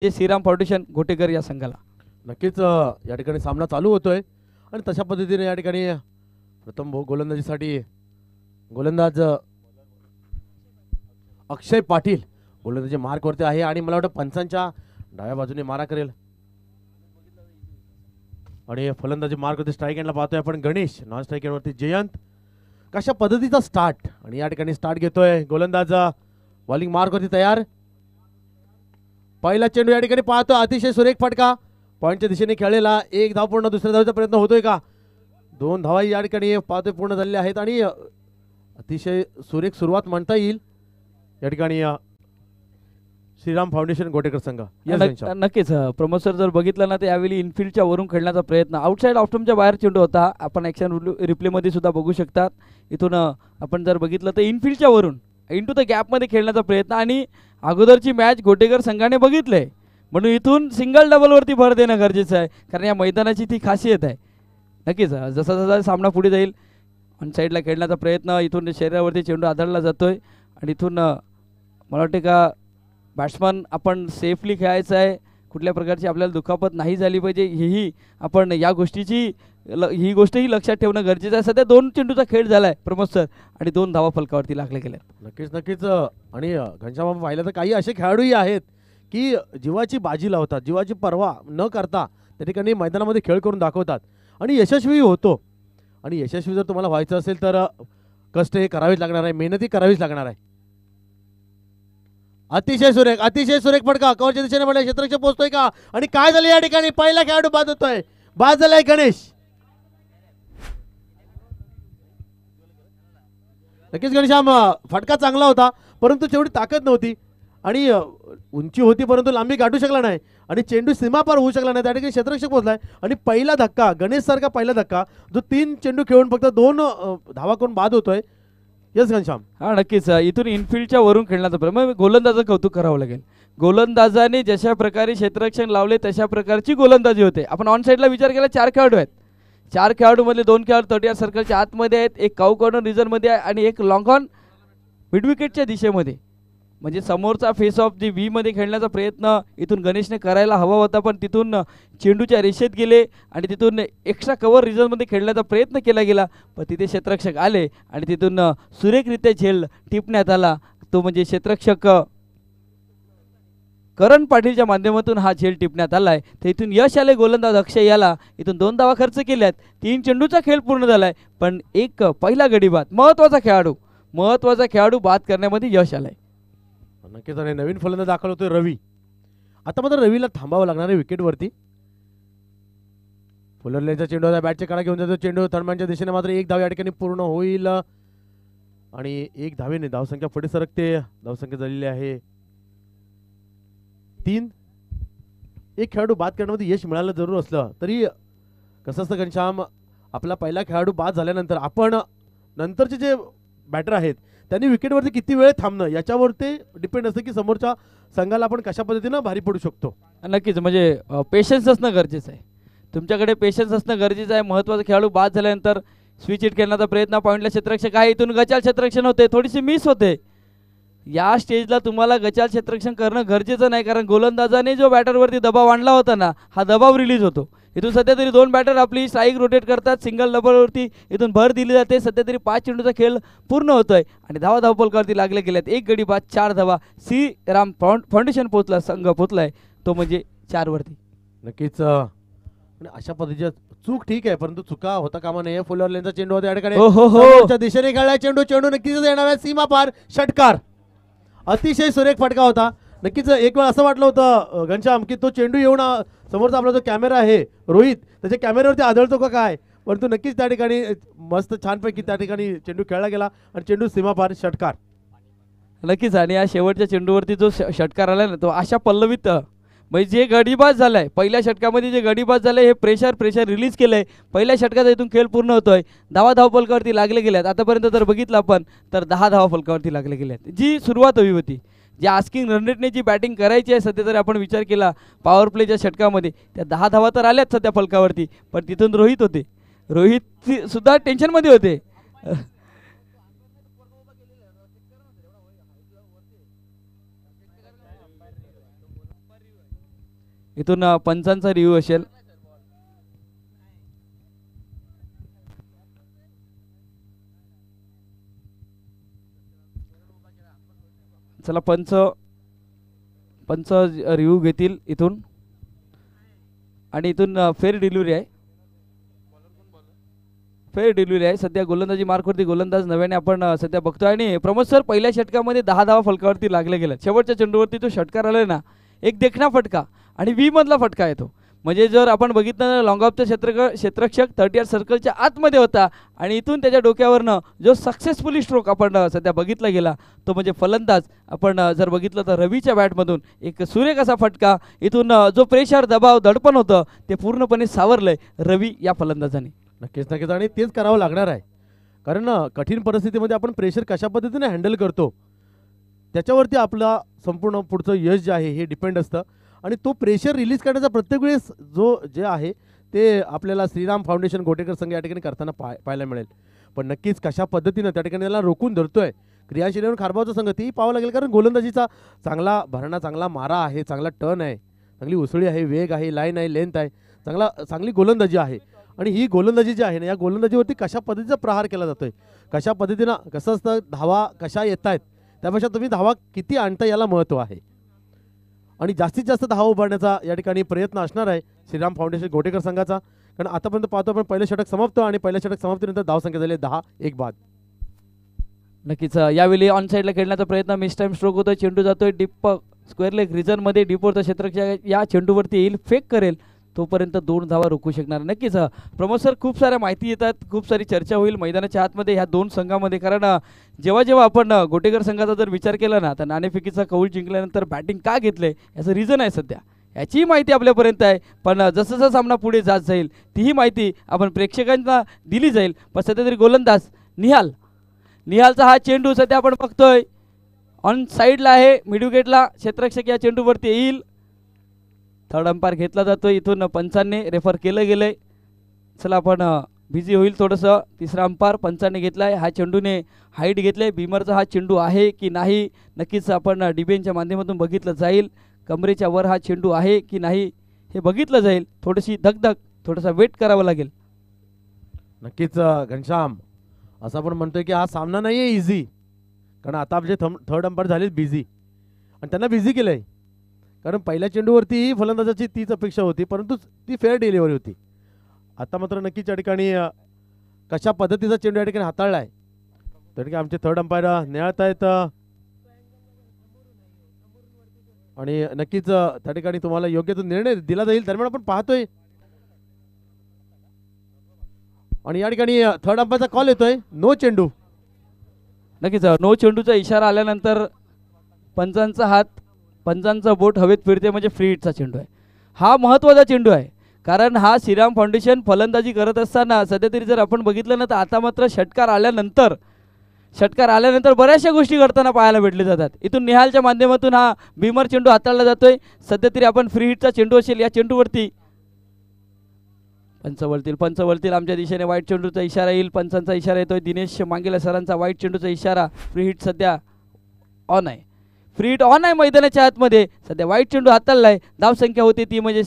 जे श्रीराम फाउंडेशन घोटेकर या संघाला. नक्कीच या ठिकाणी सामना चालू होतोय आणि तशा पद्धतीने या ठिकाणी प्रथम गोलंदाजीसाठी गोलंदाज अक्षय पाटील गोलंदाजी मार्कवरती आहे आणि मला वाटतं पंचांच्या डाव्या बाजूने मारा करेल आणि फलंदाजी मार्कवरती स्ट्राईक एंडला पाहतोय आपण गणेश, नॉन स्ट्राईक एंडवरती जयंत. कशा पद्धतीचा स्टार्ट आणि या ठिकाणी स्टार्ट घेतोय गोलंदाज बॉलिंग मार्कवरती तयार. पहिला चेंडू या ठिकाणी पाहतो, अतिशय सुरेख फटका पॉईंटच्या दिशेने खेळलेला. एक धाव पूर्ण, दुसऱ्या धावचा प्रयत्न होतोय का? 2 धावा या ठिकाणी पाहतोय पूर्ण झालेल्या आहेत आणि अतिशय सुरेख सुरुवात म्हणता येईल या ठिकाणी श्रीराम फाउंडेशन घोटेकर संघ. नक्कीच प्रमोद सर जर बघितलं ना तर यावेळी इनफिल्डच्या वरून खेळण्याचा प्रयत्न, आउटसाइड ऑफ्टमच्या बाहेर चेंडू होता. आपण ॲक्शन रिप्ले मध्ये सुद्धा बघू शकतात. इथून आपण जर बघितलं तर इनफिल्डच्या वरून इंटू द गॅपमध्ये खेळण्याचा प्रयत्न आणि अगोदरची मॅच घोटेकर संघाने बघितले म्हणून इथून सिंगल डबलवरती भर देणं गरजेचं आहे, कारण या मैदानाची ती खासियत आहे. नक्कीच जसा जसा सामना पुढे जाईल ऑन साईडला खेळण्याचा प्रयत्न, इथून शरीरावरती चेंडू आदळला जातोय आणि इथून मला वाटते का बॅट्समन आपण सेफली खेळायचं आहे, कुठल्या प्रकारची आपल्याला दुखापत नाही झाली पाहिजे, ही आपण या गोष्टीची ही गोष्टही लक्षात ठेवणं गरजेचं आहे. सध्या 2 चेंडूचा खेळ झालाय प्रमोद सर आणि 2 धावा फलकावरती लागले गेले. नक्कीच आणि घनश्याम पाहिलं तर काही असे खेळाडूही आहेत की जीवाची बाजी लावतात, जीवाची पर्वा न करता त्या ठिकाणी मैदानामध्ये खेळ करून दाखवतात आणि यशस्वी होतो. आणि यशस्वी जर तुम्हाला व्हायचं असेल तर कष्ट हे करावेच लागणार आहे, मेहनती करावीच लागणार आहे. अतिशय सुरेख फटका कव्हरच्या दिशेने पडला, क्षेत्ररक्षक पोहोचतोय का? आणि काय झालं या ठिकाणी? पहिला खेळाडू बाद होतोय, बाद झालाय गणेश. नक्कीच घनश्याम फटका चांगला होता परंतु तेवढी ताकद नव्हती आणि उंची होती परंतु लांबी गाठू शकला नाही आणि चेंडू सीमापार होऊ शकला नाही. त्या ठिकाणी क्षेत्ररक्षक पोहोचलाय आणि पहिला धक्का गणेश सारखा पहिला धक्का जो 3 चेंडू खेळून फक्त 2 धावा करून बाद होतोय. यस घनश्याम. हा नक्कीच इथून इनफिल्डच्या वरून खेळण्याचा प्रयत्न, गोलंदाजाचं कौतुक करावं लागेल. गोलंदाजाने जशा प्रकारे क्षेत्ररक्षण लावले तशा प्रकारची गोलंदाजी होते. आपण ऑन साईडला विचार केला 4 खेळाडू आहेत, 4 खेळाडूमधले 2 खेळाडू 30 सर्कलच्या आतमध्ये आहेत, एक काऊ कॉर्नर रिझनमध्ये आहे आणि एक लॉंग ऑन मिड विकेटच्या दिशेमध्ये. म्हणजे समोरचा फेस ऑफ जी व्ही मध्ये खेळण्याचा प्रयत्न इथून गणेशने करायला हवा होता, पण तिथून चेंडूच्या रेषेत गेले आणि तिथून एक्स्ट्रा कव्हर रिझनमध्ये खेळण्याचा प्रयत्न केला गेला, पण तिथे क्षेत्ररक्षक आले आणि तिथून सुरेखरित्या झेल टिपण्यात आला. तो म्हणजे क्षेत्ररक्षक करण पाटीलच्या माध्यमातून हा झेल टिपण्यात आलाय. तर इथून यश आले गोलंदाज अक्षय याला. इथून 2 धावा खर्च केल्यात, 3 चेंडूचा खेळ पूर्ण झालाय, पण एक पहिला गडी बाद महत्वाचा खेळाडू बाद करण्यामध्ये यश आलाय. नक्कीच आणि नवीन फलंदाज दाखल होतोय रवी. आता मात्र रवीला थांबावं लागणार आहे विकेटवरती. फुलरलेचा चेंडू होता, बॅटच्या कडा घेऊन जातो चेंडू थर्डमॅनच्या दिशेने. मात्र 1 धाव या ठिकाणी पूर्ण होईल आणि 1 धावेने धावसंख्या पुढे सरकते. धावसंख्या झालेली आहे 3. एक खेळाडू बाद करण्यामध्ये यश मिळालं जरूर असलं तरी कसं असतं घनश्याम, आपला पहिला खेळाडू बाद झाल्यानंतर आपण नंतरचे जे बॅटर आहेत त्यांनी विकेटवरती किती वेळ थांबणं याच्यावरती डिपेंड असतं की समोरच्या संघाला आपण कशा पद्धतीनं भारी पडू शकतो. नक्कीच म्हणजे पेशन्स असणं गरजेचं आहे, तुमच्याकडे पेशन्स असणं गरजेचं आहे. महत्त्वाचा खेळाडू बाद झाल्यानंतर स्विच हिट करण्याचा प्रयत्न, पॉईंटला क्षेत्ररक्षक आहे, इथून गचाल क्षेत्ररक्षण होते, थोडीशी मिस होते. या स्टेजला तुम्हाला गचाल क्षेत्ररक्षण करणं गरजेचं नाही, कारण गोलंदाजाने जो बॅटरवरती दबाव आणला होता ना, हा दबाव रिलीज होतो. इथून सध्या तरी 2 बॅटर आपली स्ट्राईक रोटेट करतात, सिंगल डबलवरती इथून भर दिली जाते. सध्या तरी 5 चेंडूचा खेळ पूर्ण होतोय आणि धावा फलकावरती लागले गेल्यात. 1 गडी बाद 4 धावा. श्रीराम फाउंडेशन पोहोचला, संघ पोहोचलाय तो म्हणजे 4 वरती. नक्कीच अशा पद्धतीच्या चूक ठीक आहे परंतु चुका होता कामा नये. फुलरलेनचा चेंडू होता या ठिकाणी दिशेने खेळला चेंडू नक्कीच येणार आहे सीमा पार. षटकार, अतिशय सुरेख फटका होता. नक्कीच एक वेळ असं वाटलं होतं घनश्याम की तो चेंडू येऊन समोरचा आपला जो कॅमेरा आहे रोहित त्याच्या कॅमेऱ्यावरती आदळतो का काय, परंतु नक्कीच त्या ठिकाणी मस्त छानपैकी त्या ठिकाणी चेंडू खेळला गेला आणि चेंडू सीमापार. षटकार नक्कीच. आणि या शेवटच्या चेंडूवरती जो षटकार आला ना तो अशा पल्लवीत म्हणजे जे गडीबाज झालाय पहिल्या षटकामध्ये, जे गडीबाज झालंय हे प्रेशर रिलीज केलंय. पहिल्या षटकात इथून खेळ पूर्ण होतोय. धाव फलकावरती लागले गेल्यात. आतापर्यंत जर बघितलं आपण तर 10 धावा फलकावरती लागले गेल्यात. जी सुरुवात हवी होती, जी आस्किंग रन रेटने जी बॅटिंग करायची आहे सध्या, जर आपण विचार केला पॉवर प्लेच्या षटकामध्ये त्या 10 धावा तर आल्याच सध्या फलकावरती, पण तिथून रोहित होते, रोहित सुद्धा टेन्शनमध्ये होते. इथून पंचांचा रिव्ह्यू असेल. चला पंच पंच रिव्ह्यू घेतील इथून. आणि इथून फेअर डिलिव्हरी आहे. फेअर डिलिव्हरी आहे. सध्या गोलंदाजी मार्कवरती गोलंदाज नव्याने आपण सध्या बघतोय. आणि प्रमोद सर पहिल्या षटकामध्ये 10 धावा फलकावरती लागले गेले. शेवटच्या चेंडूवरती तो षटकार आलाय ना, एक देखणा फटका आणि व्ही मधला फटका येतो. म्हणजे जर आपण बघितलं लॉंग ऑफचा क्षेत्ररक्षक 30 सर्कलच्या आतमध्ये होता आणि इथून त्याच्या डोक्यावरनं जो सक्सेसफुली स्ट्रोक आपण सध्या बघितला गेला तो म्हणजे फलंदाज आपण जर बघितलं तर रवीच्या बॅटमधून एक सुरेख असा फटका. इथून जो प्रेशर दबाव दडपण होतं ते पूर्णपणे सावरलंय रवी या फलंदाजाने. नक्कीच नक्कीच आणि तेच करावं लागणार आहे. कारण कठीण परिस्थितीमध्ये आपण प्रेशर कशा पद्धतीने हँडल करतो त्याच्यावरती आपला संपूर्ण पुढचं यश जे आहे हे डिपेंड असतं. आणि तो प्रेशर रिलीज करण्याचा प्रत्येक वेळेस जे आहे ते आपल्याला श्रीराम फाउंडेशन गोटेकर संघ या ठिकाणी करताना पाहायला मिळेल. पण नक्कीच कशा पद्धतीनं त्या ठिकाणी त्याला रोखून धरतोय क्रियाशील येऊन खारबावचा संघ तेही पाहावं लागेल. कारण गोलंदाजीचा चांगला भरणा, चांगला मारा आहे, चांगला टर्न आहे, चांगली उसळी आहे, वेग आहे, लाईन आहे, लेंथ आहे, चांगली गोलंदाजी आहे. आणि ही गोलंदाजी जी आहे ना या गोलंदाजीवरती कशा पद्धतीचा प्रहार केला जातोय, कशा पद्धतीनं कसं असतं, धावा कशा येत आहेत त्यापेक्षा तुम्ही धावा किती आणता याला महत्त्व आहे. आणि जास्तीत जास्त धावा उभारण्याचा या ठिकाणी प्रयत्न असणार आहे श्रीराम फाउंडेशन गोटेकर संघाचा. कारण आतापर्यंत पाहतो आपण पहिलं षटक समाप्त आणि पहिल्या षटक समाप्तीनंतर धावसंख्या झाली 10-1 बाद. नक्कीच यावेळी ऑन साईडला खेळण्याचा प्रयत्न, मिस टाइम स्ट्रोक होतोय, चेंडू जातोय डीप स्क्वेअर लेग रिझनमध्ये, डीपवरचा क्षेत्ररक्षक या चेंडूवरती येईल, फेक करेल, तोपर्यंत 2 धावा रोखू शकणार. नक्कीच प्रमोद सर खूप साऱ्या माहिती येतात, खूप सारी चर्चा होईल मैदानाच्या आतमध्ये ह्या 2 संघामध्ये. कारण जेव्हा आपण गोटेकर संघाचा जर विचार केला ना तर नाणेफेकीचा कौल जिंकल्यानंतर बॅटिंग का घेतलंय याचं रिझन आहे सध्या, याचीही माहिती आपल्यापर्यंत आहे. पण जसं जसं सामना पुढे जात जाईल तीही माहिती आपण प्रेक्षकांना दिली जाईल. पण सध्या तरी गोलंदाज निहालचा हा चेंडू सध्या आपण बघतोय ऑन साईडला आहे, मिडविकेटला क्षेत्ररक्षक या चेंडूवरती येईल. थर्ड अंपायर घेतला जातोय, इथून पंचांनी रेफर केलं गेलंय. चला आपण बिझी होईल थोडंसं. तिसरा अंपायर पंचांनी घेतलाय, हा चेंडूने हाईट घेतलाय. बिमरचा हा चेंडू आहे की नाही नक्कीच आपण डीबीएनच्या माध्यमातून बघितलं जाईल. कमरेच्या वर हा चेंडू आहे की नाही हे बघितलं जाईल. थोडीशी धगधग, थोडासा वेट करावं लागेल. नक्कीच घनश्याम असं आपण म्हणतोय की हा सामना नाही आहे इझी. कारण आता आपले थर्ड अंपायर झालेत बिझी आणि त्यांना बिझी केलं आहे. कारण पहिल्या चेंडूवरती फलंदाजाची तीच अपेक्षा होती परंतु ती फेअर डिलिव्हरी होती. आता मात्र नक्कीच या ठिकाणी कशा पद्धतीचा चेंडू या ठिकाणी हाताळला आहे त्या ठिकाणी आमचे थर्ड अंपायर निहाळत आहेत. आणि नक्कीच त्या ठिकाणी तुम्हाला योग्य तो निर्णय दिला जाईल. दरम्यान आपण पाहतोय आणि या ठिकाणी थर्ड अंपायरचा कॉल येतोय नो चेंडू. नक्कीच नो चेंडूचा इशारा आल्यानंतर पंचांचा बोट हवेत फिरते म्हणजे फ्री हिटचा चेंडू आहे. हा महत्त्वाचा चेंडू आहे कारण हा श्रीराम फाउंडेशन फलंदाजी करत असताना सध्या तरी जर आपण बघितलं ना तर आता मात्र षटकार आल्यानंतर बऱ्याचशा गोष्टी घडताना पाहायला भेटले जातात. इथून निहालच्या माध्यमातून हा भीमर चेंडू हाताळला जातोय. सध्या तरी आपण फ्री हिटचा चेंडू असेल या चेंडूवरती पंच वळतील आमच्या दिशेने. वाईट चेंडूचा इशारा येईल, पंचांचा इशारा येतोय. दिनेश मांगेला सरांचा वाईट चेंडूचा इशारा. फ्री हिट सध्या ऑन आहे, फ्री हिट ऑन आहे मैदानाच्या आतमध्ये. सध्या वाईट चेंडू हाताळलाय. धावसंख्या होती ती म्हणजे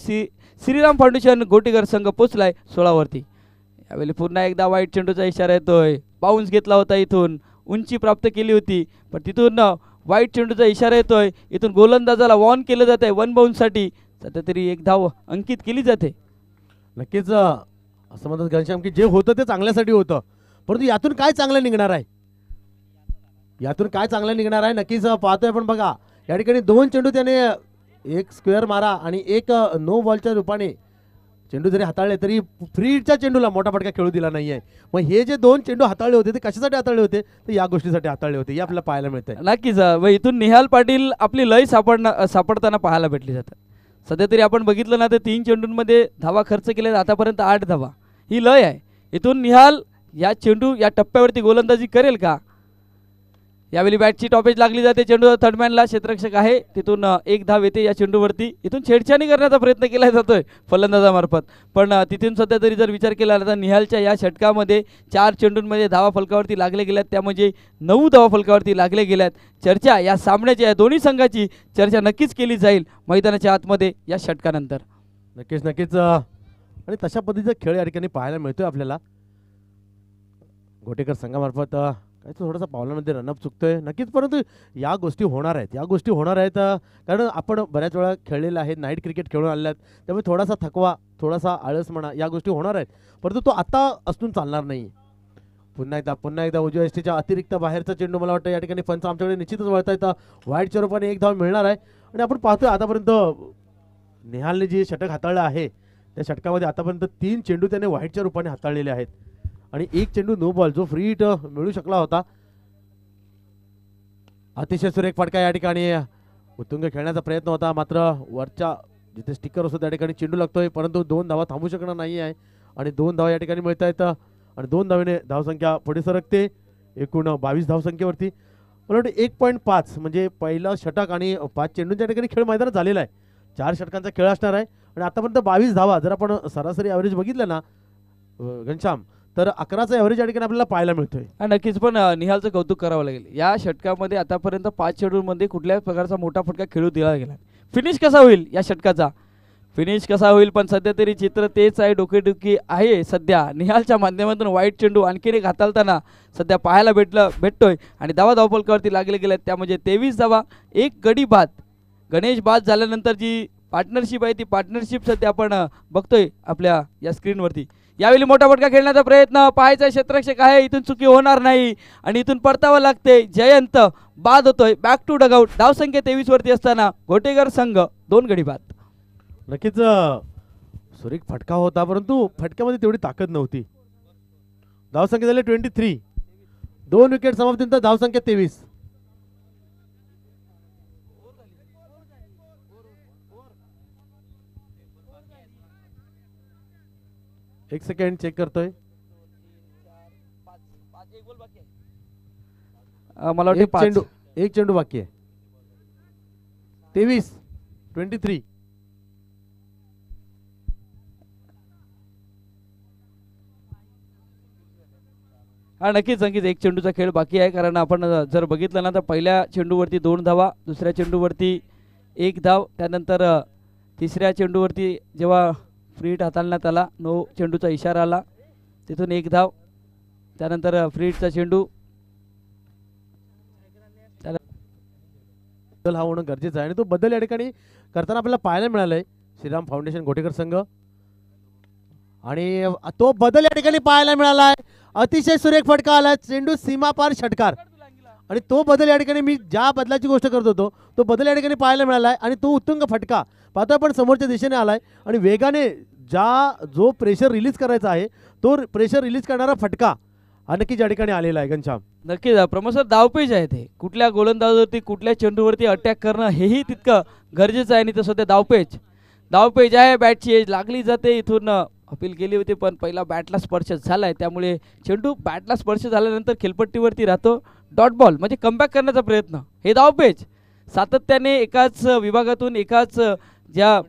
श्रीराम फाउंडेशन गोटेकर संघ पोचलाय 16 वरती. यावेळी पुन्हा एकदा वाईट चेंडूचा इशारा येतोय. बाउन्स घेतला होता, इथून उंची प्राप्त केली होती पण तिथून वाईट चेंडूचा इशारा येतोय. इथून गोलंदाजाला वॉर्न केलं जात आहे 1 बाउन्ससाठी. सध्या तरी 1 धाव अंकित केली जाते. नक्कीच असं म्हणतात घनश्याम की जे होतं ते चांगल्यासाठी होतं परंतु यातून काय चांगलं निघणार आहे, नक्कीच पाहतोय आपण. बघा या ठिकाणी 2 चेंडू त्याने, एक स्क्वेअर मारा आणि एक नो बॉलच्या रूपाने चेंडू जरी हाताळले तरी फ्री हिटच्या चेंडूला मोठा फटका खेळू दिला नाही आहे. मग हे जे 2 चेंडू हाताळले होते ते कशासाठी हाताळले होते, तर या गोष्टीसाठी हाताळले होते हे आपल्याला पाहायला मिळतंय. नक्कीच इथून निहाल पाटील आपली लय सापडताना पाहायला भेटली जातात. सध्या तरी आपण बघितलं ना तर 3 चेंडूंमध्ये धावा खर्च केल्या, आतापर्यंत 8 धावा ही लय आहे. इथून निहाल या टप्प्यावरती गोलंदाजी करेल का यावेळी बॅटची टॉपेज लागली जाते, चेंडू थर्डमॅनला, क्षेत्ररक्षक आहे तिथून एक धाव येते या चेंडूवरती. इथून छेडछाणी करण्याचा प्रयत्न केला जातोय फलंदाजामार्फत, पण तिथून सध्या तरी जर विचार केला तर निहालच्या या षटकामध्ये 4 चेंडूंमध्ये धावा फलकावरती लागले गेल्यात, त्या म्हणजे 9 धावा फलकावरती लागले गेल्यात. चर्चा या सामन्याची, या दोन्ही संघाची चर्चा नक्कीच केली जाईल मैदानाच्या आतमध्ये या षटकानंतर. नक्कीच नक्कीच आणि तशा पद्धतीचा खेळ या ठिकाणी पाहायला मिळतोय आपल्याला. घोटेकर संघामार्फत काय थोडासा पावलामध्ये रनअप चुकतोय नक्कीच, परंतु या गोष्टी होणार आहेत, या गोष्टी होणार आहेत. कारण आपण बऱ्याच वेळा खेळलेलं आहे, नाईट क्रिकेट खेळून आलेले आहेत, त्यामुळे थोडासा थकवा, थोडासा आळस म्हणा, या गोष्टी होणार आहेत, परंतु तो आता असून चालणार नाही. पुन्हा एकदा उजव्या एसटीच्या अतिरिक्त बाहेरचा चेंडू मला वाटतं या ठिकाणी पंच आमच्याकडे निश्चितच वळता येतं. वाईटच्या रूपाने एक धाव मिळणार आहे. आणि आपण पाहतोय आतापर्यंत निहालने जे षटक हाताळलं आहे त्या षटकामध्ये आतापर्यंत 3 चेंडू त्याने व्हाईटच्या रूपाने हाताळलेले आहेत आणि 1 चेंडू नो बॉल जो फ्री हिट मिळू शकला होता. अतिशय सुरेख फटका या ठिकाणी उत्तुंग खेळण्याचा प्रयत्न होता, मात्र वरच्या जिथे स्टिकर असतो त्या ठिकाणी चेंडू लागतोय, परंतु 2 धावा थांबू शकणार नाही आहे आणि 2 धावा या ठिकाणी मिळत आहेत आणि 2 धावेने धावसंख्या पुढे सरकते एकूण 22 धावसंख्येवरती. मला वाटतं 1.5 म्हणजे पहिलं षटक आणि 5 चेंडूंच्या ठिकाणी खेळ मैदानात झालेला आहे. 4 षटकांचा खेळ असणार आहे आणि आतापर्यंत 22 धावा जर आपण सरासरी ॲव्हरेज बघितलं ना घनश्याम, तर 11चा ॲव्हरेज या ठिकाणी आपल्याला पाहायला मिळतोय. नक्कीच, पण निहालचं कौतुक करावं लागेल. या षटकामध्ये आतापर्यंत 5 चेंडूंमध्ये कुठल्याच प्रकारचा मोठा फटका खेळू दिला गेला. फिनिश कसा होईल या षटकाचा, फिनिश कसा होईल, पण सध्या तरी चित्र तेच आहे, डोकेदुखी आहे सध्या. निहालच्या माध्यमातून वाईट चेंडू आणखीन एक हाताळताना सध्या पाहायला भेटतोय आणि धावफलकावरती लागले गेले त्या म्हणजे 23 धावा, 1 गडी बाद. गणेश बाद झाल्यानंतर जी पार्टनरशिप आहे ती पार्टनरशिप सध्या आपण बघतोय आपल्या या स्क्रीनवरती. यावेळी मोठा फटका खेळण्याचा प्रयत्न पाहायचा, क्षेत्ररक्षक आहे, इथून चुकी होणार नाही आणि इथून परतावं लागते. जयंत बाद होतोय, बॅक टू डगआउट. धावसंख्या 23 वरती असताना घोटेकर संघ 2 गडी बाद. नक्कीच सुरेख फटका होता, परंतु फटक्यामध्ये तेवढी ताकद नव्हती. धावसंख्या झाली 23, 2 विकेट समाप्तीनंतर धावसंख्या 23. एक सेकंड चेक करतोय. मला वाटतं एक चेंडू बाकी आहे. 23. नक्कीच एक चेंडूचा खेळ बाकी आहे, कारण आपण जर बघितलं ना तर पहिल्या चेंडूवरती 2 धावा, दुसऱ्या चेंडूवरती 1 धाव, त्यानंतर तिसऱ्या चेंडूवरती जेव्हा फ्री हिट हाताळण्यात आला, नो चेंडूचा इशारा आला, तिथून 1 धाव, त्यानंतर फ्री हिटचा चेंडू. बदल हा होणं गरजेचं आहे आणि तो बदल या ठिकाणी करताना आपल्याला पाहायला मिळालंय श्रीराम फाउंडेशन घोटेकर संघ आणि तो बदल या ठिकाणी पाहायला मिळाला आहे. अतिशय सुरेख फटका आला, चेंडू सीमापार षटकार आणि तो बदल या ठिकाणी मी ज्या बदलाची गोष्ट करत होतो तो बदल या ठिकाणी पाहायला मिळाला आहे आणि तो उत्तुंग फटका पाहतोय आपण समोरच्या दिशेने आलाय आणि वेगाने जो प्रेशर रिलीज करायचा आहे तो प्रेशर रिलीज करणारा फटका हा नक्कीच या ठिकाणी आलेला आहे. घनश्याम नक्कीच प्रमोद सर, धावपेच आहे ते, कुठल्या गोलंदाजावरती कुठल्या चेंडूवरती अटॅक करणं हेही तितकं गरजेचं आहे आणि तसं ते धावपेच आहे. बॅटची एज लागली जाते, इथून अपील केली होती पण पहिला बॅटला स्पर्श झालाय, त्यामुळे चेंडू बॅटला स्पर्श झाल्यानंतर खेळपट्टीवरती राहतो. डॉट बॉल म्हणजे कमबॅक करण्याचा प्रयत्न, हे धावपेच सातत्याने एकाच विभागातून, एकाच ज्या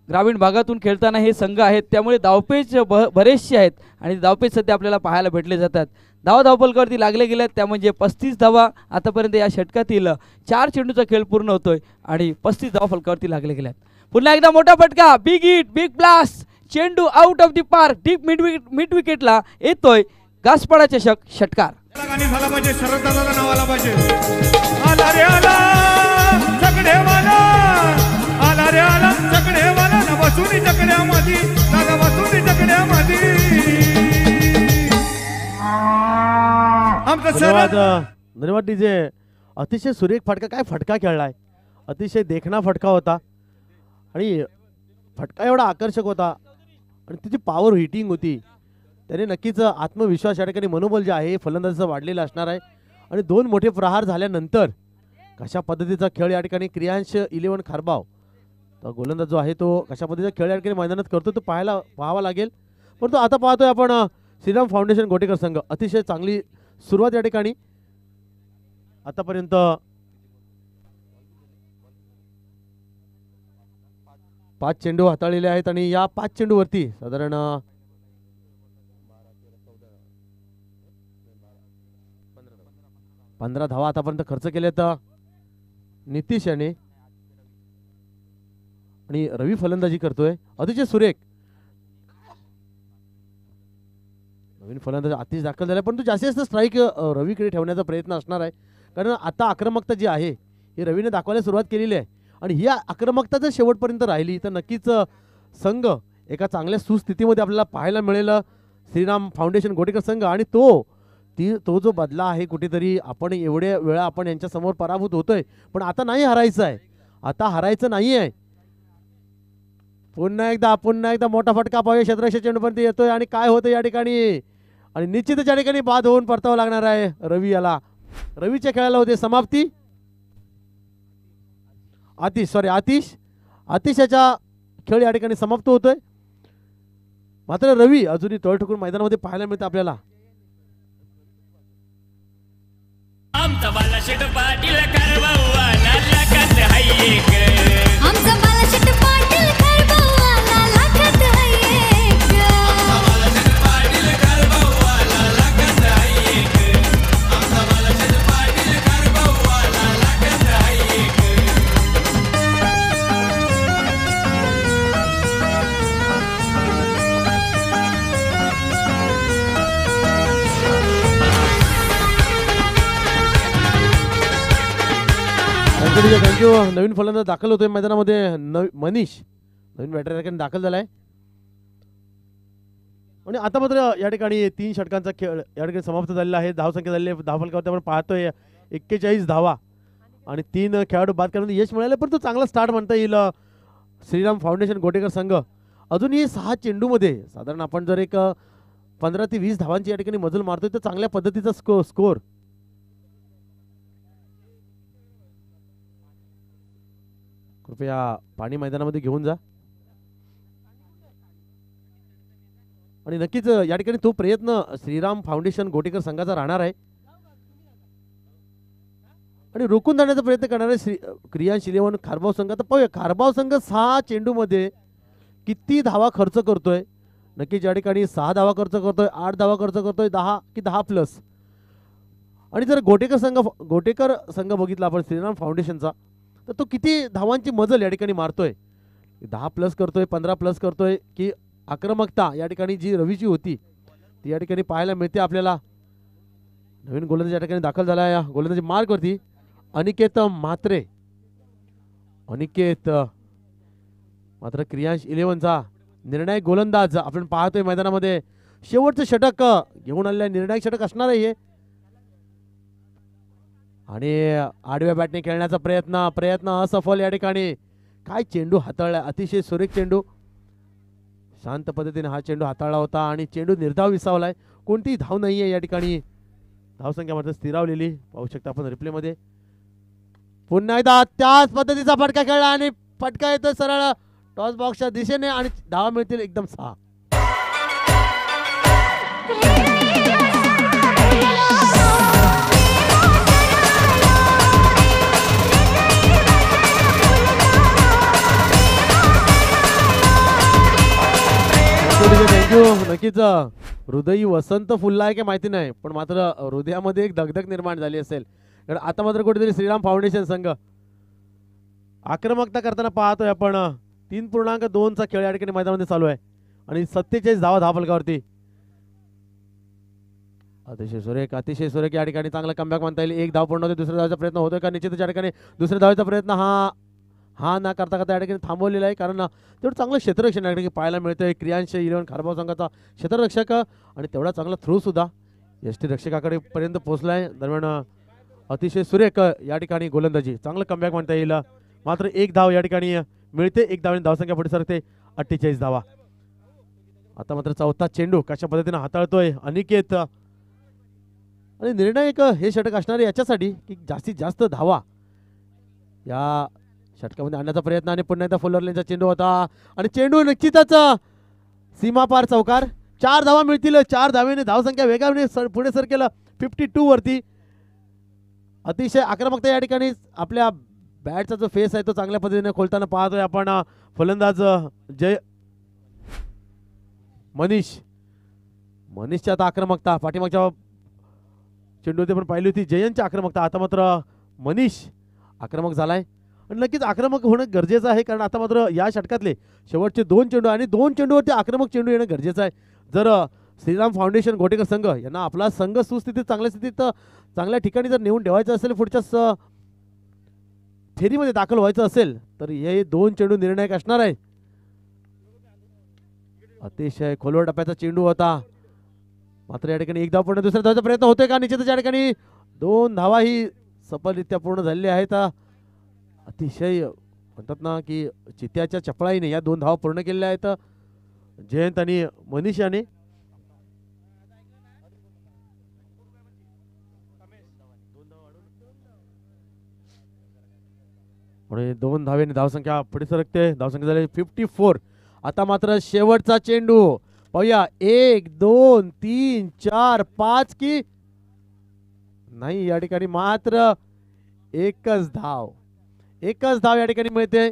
ग्रामीण भागातून खेळताना हे संघ आहेत, त्यामुळे धावपेच बरेचसे आहेत आणि धावपेच सध्या आपल्याला पाहायला भेटले जातात. धावफलकावरती लागले गेले त्या म्हणजे 35 धावा. आतापर्यंत या षटकातील 4 चेंडूचा खेळ पूर्ण होतोय आणि 35 धावफलकावरती लागले गेल्यात. पुन्हा एकदा मोठा फटका, बिग हिट, बिग ब्लास्ट, चेंडू out of the park, deep mid विकेटला येतोय. घासपाडा चषक षटकार. झाला पाहिजे, शरद नावाला पाहिजे. आला रे आला चकडेवाला, आला रे आला चकडेवाला, ना बसून चकड्यामध्ये, ना बसून चकड्यामध्ये. आमचं धन्यवाद डीजे. अतिशय सुरेख फटका, काय फटका खेळलाय, अतिशय देखणा फटका होता आणि फटका एवढा आकर्षक होता आणि त्याची पॉवर हिटिंग होती, त्याने नक्कीच आत्मविश्वास या ठिकाणी, मनोबल जे आहे फलंदाजीचं वाढलेलं असणार आहे. आणि 2 मोठे प्रहार झाल्यानंतर कशा पद्धतीचा खेळ या ठिकाणी क्रियांश 11 खारबाव गोलंदाज जो आहे तो कशा पद्धतीचा खेळ या ठिकाणी मैदानात करतो तो पाहावा लागेल. परंतु आता पाहतोय आपण श्रीराम फाउंडेशन घोटेकर संघ, अतिशय चांगली सुरुवात या ठिकाणी आतापर्यंत 5 चेंडू हाताळलेले आहेत आणि या 5 चेंडूवरती साधारण 15 धावा आतापर्यंत खर्च केलेत नितीश याने आणि रवी फलंदाजी करतोय अतिशय सुरेख. नवीन फलंदाज आतिश दाखल झाला पण तो जास्तीत जास्त स्ट्राईक रवीकडे ठेवण्याचा प्रयत्न असणार आहे कारण आता आक्रमकता जी आहे ही रवीने दाखवायला सुरुवात केलेली आहे आणि ही आक्रमकता जर शेवटपर्यंत राहिली तर नक्कीच संघ एका चांगल्या सुस्थितीमध्ये आपल्याला पाहायला मिळेल. श्रीराम फाउंडेशन गोटेकर संघ आणि तो जो बदला आहे कुठेतरी आपण एवढ्या वेळा आपण यांच्या समोर पराभूत होतोय पण आता नाही हरायचं आहे. आता हरायचं नाही आहे. पुन्हा एकदा मोठा फटका पाहूया क्षेत्ररक्षक चेंडूपर्यंत येतोय आणि काय होतं या ठिकाणी आणि निश्चितच या ठिकाणी बाद होऊन परतावं लागणार आहे रवी याला. रवीच्या खेळाला होते समाप्ती. आतिशाच्या खेळ या ठिकाणी समाप्त होतोय. मात्र रवी अजूनही तळ ठोकून मैदानामध्ये पाहायला मिळतं आपल्याला. आमचा बालाशेठ पाटील कारभारवाला लाखात हाय एक. आमचा बालाशेठ पाटील कारभारवाला लाखात हाय एक. आमचा बालाशेठ पाटील कारभारवाला लाखात हाय एक. आमचा बालाशेठ पाटील कारभारवाला लाखात हाय एक. थँक्यू. नवीन फलंदाज दाखल होतोय मैदानामध्ये मनीष नवीन बॅटर दाखल झालाय आणि आता मात्र या ठिकाणी 3 षटकांचा खेळ या ठिकाणी समाप्त झालेला आहे. धावसंख्या झालेली आहे धावफलकावरती आपण पाहतोय 41 धावा आणि 3 खेळाडू बाद करण्यात यश मिळालं पण तो चांगला स्टार्ट म्हणता येईल श्रीराम फाउंडेशन गोटेकर संघ. अजूनही 6 चेंडूमध्ये साधारण आपण जर एक 15 ते 20 धावांची या ठिकाणी मजल मारतोय तर चांगल्या पद्धतीचा स्कोर. कृपया पाणी मैदानामध्ये घेऊन जा आणि नक्कीच या ठिकाणी तो प्रयत्न श्रीराम फाउंडेशन गोटेकर संघाचा राहणार आहे आणि रोखून धरण्याचा प्रयत्न करणार आहे क्रियांश 11 खारबाव संघ. तर पाहूया खारबाव संघ 6 चेंडूमध्ये किती धावा खर्च करतोय. नक्कीच या ठिकाणी 6 धावा खर्च करतोय 8 धावा खर्च करतोय 10 की 10+ आणि जर गोटेकर संघ बघितला आपण श्रीराम फाउंडेशनचा तर तो किती धावांची मजल या ठिकाणी मारतोय. 10+ करतोय 15+ करतोय की आक्रमकता या ठिकाणी जी रवीची होती ती या ठिकाणी पाहायला मिळते आपल्याला. नवीन गोलंदाज या ठिकाणी दाखल झाला या गोलंदाजी मार्कवरती अनिकेत म्हात्रे. मात्र क्रियांश 11चा निर्णायक गोलंदाज आपण पाहतोय मैदानामध्ये. शेवटचं षटक घेऊन आलेलं निर्णायक षटक असणार आहे हे आणि आडव्या बॅटने खेळण्याचा प्रयत्न असफल या ठिकाणी. काय चेंडू हाताळला अतिशय सुरेख चेंडू. शांत पद्धतीने हा चेंडू हाताळला होता आणि चेंडू निर्धाव विसावलाय. कोणतीही धाव नाहीये या ठिकाणी. धावसंख्या मात्र स्थिरावलेली पाहू शकता आपण रिप्लेमध्ये. पुन्हा एकदा त्याच पद्धतीचा फटका खेळला आणि फटका येतो सरळ टॉस बॉक्सच्या दिशेने आणि धावा मिळतील एकदम 6. थँक्यू. नक्कीच हृदयी वसंत फुलला आहे की माहिती नाही पण मात्र हृदयामध्ये एक धगधग निर्माण झाली असेल कारण आता मात्र कुठेतरी श्रीराम फाउंडेशन संघ आक्रमकता करताना पाहतोय आपण. 3.2चा खेळ या ठिकाणी मैदानामध्ये चालू आहे आणि 47 धावा धावफलकावरती. अतिशय सुरेख या ठिकाणी चांगला कमबॅक म्हणता येईल. 1 धाव पूर्ण होते. दुसऱ्या धावाचा प्रयत्न होतोय का निश्चितच या ठिकाणी दुसऱ्या धावाचा प्रयत्न हा ना करता या ठिकाणी थांबवलेला आहे कारण तेवढं चांगलं क्षेत्ररक्षण या ठिकाणी पाहायला मिळतंय. क्रियांश 11 खारबाव संघाचा क्षेत्ररक्षक आणि तेवढा चांगला थ्रो सुद्धा यष्टी रक्षकाकडे पर्यंत पोहोचलाय. दरम्यान अतिशय सुरेख या ठिकाणी गोलंदाजी चांगलं कमबॅक म्हणता येईल. मात्र 1 धाव या ठिकाणी मिळते. 1 धावाने धावसंख्या पुढे सरकते 48 धावा. आता मात्र 4था चेंडू कशा पद्धतीने हाताळतोय अनिकेत आणि निर्णायक हे षटक असणार याच्यासाठी की जास्तीत जास्त धावा या षटकामध्ये आणण्याचा प्रयत्न आणि पुन्हा एकदा फुलर लेनचा चेंडू होता आणि चेंडू निश्चितच सीमापार चौकार. 4 धावा मिळतील. 4 धावेने धावसंख्या वेगाने पुढे सरकेल 52 वरती. अतिशय आक्रमकता या ठिकाणी आपल्या बॅटचा जो फेस आहे तो चांगल्या पद्धतीने खोलताना पाहतोय आपण. फलंदाज जय मनीषची आता आक्रमकता, पाठीमागच्या चेंडूवरती पण पाहिली होती जयंतची आक्रमकता. आता मात्र मनीष आक्रमक झालाय आणि नक्कीच आक्रमक होणं गरजेचं आहे, कारण आता मात्र या षटकातले शेवटचे 2 चेंडू आणि 2 चेंडूवरती आक्रमक चेंडू येणं गरजेचं आहे. जर श्रीराम फाउंडेशन घोटेकर संघ यांना आपला संघ सुस्थितीत चांगल्या स्थितीत चांगल्या ठिकाणी जर नेऊन ठेवायचं असेल, पुढच्या फेरीमध्ये दाखल व्हायचं असेल तर हे 2 चेंडू निर्णायक असणार आहे. अतिशय खोलवर टप्प्याचा चेंडू होता, मात्र या ठिकाणी एक धाव पूर्ण, दुसऱ्या धावाचा प्रयत्न होतोय का? निश्चितच या ठिकाणी 2 धावा ही सफलरित्या पूर्ण झालेल्या आहेत. अतिशय म्हणतात ना की चित्याच्या चपळाईने या 2 धावा पूर्ण केलेल्या आहेत जयंत आणि मनीष याने. पुढे 2 धावेने धावसंख्या पुढे सरकते, धावसंख्या झाली 54. आता मात्र शेवटचा चेंडू पाहूया, 1 2 3 4 5 की नाही, या ठिकाणी मात्र एकच धाव या ठिकाणी मिळते.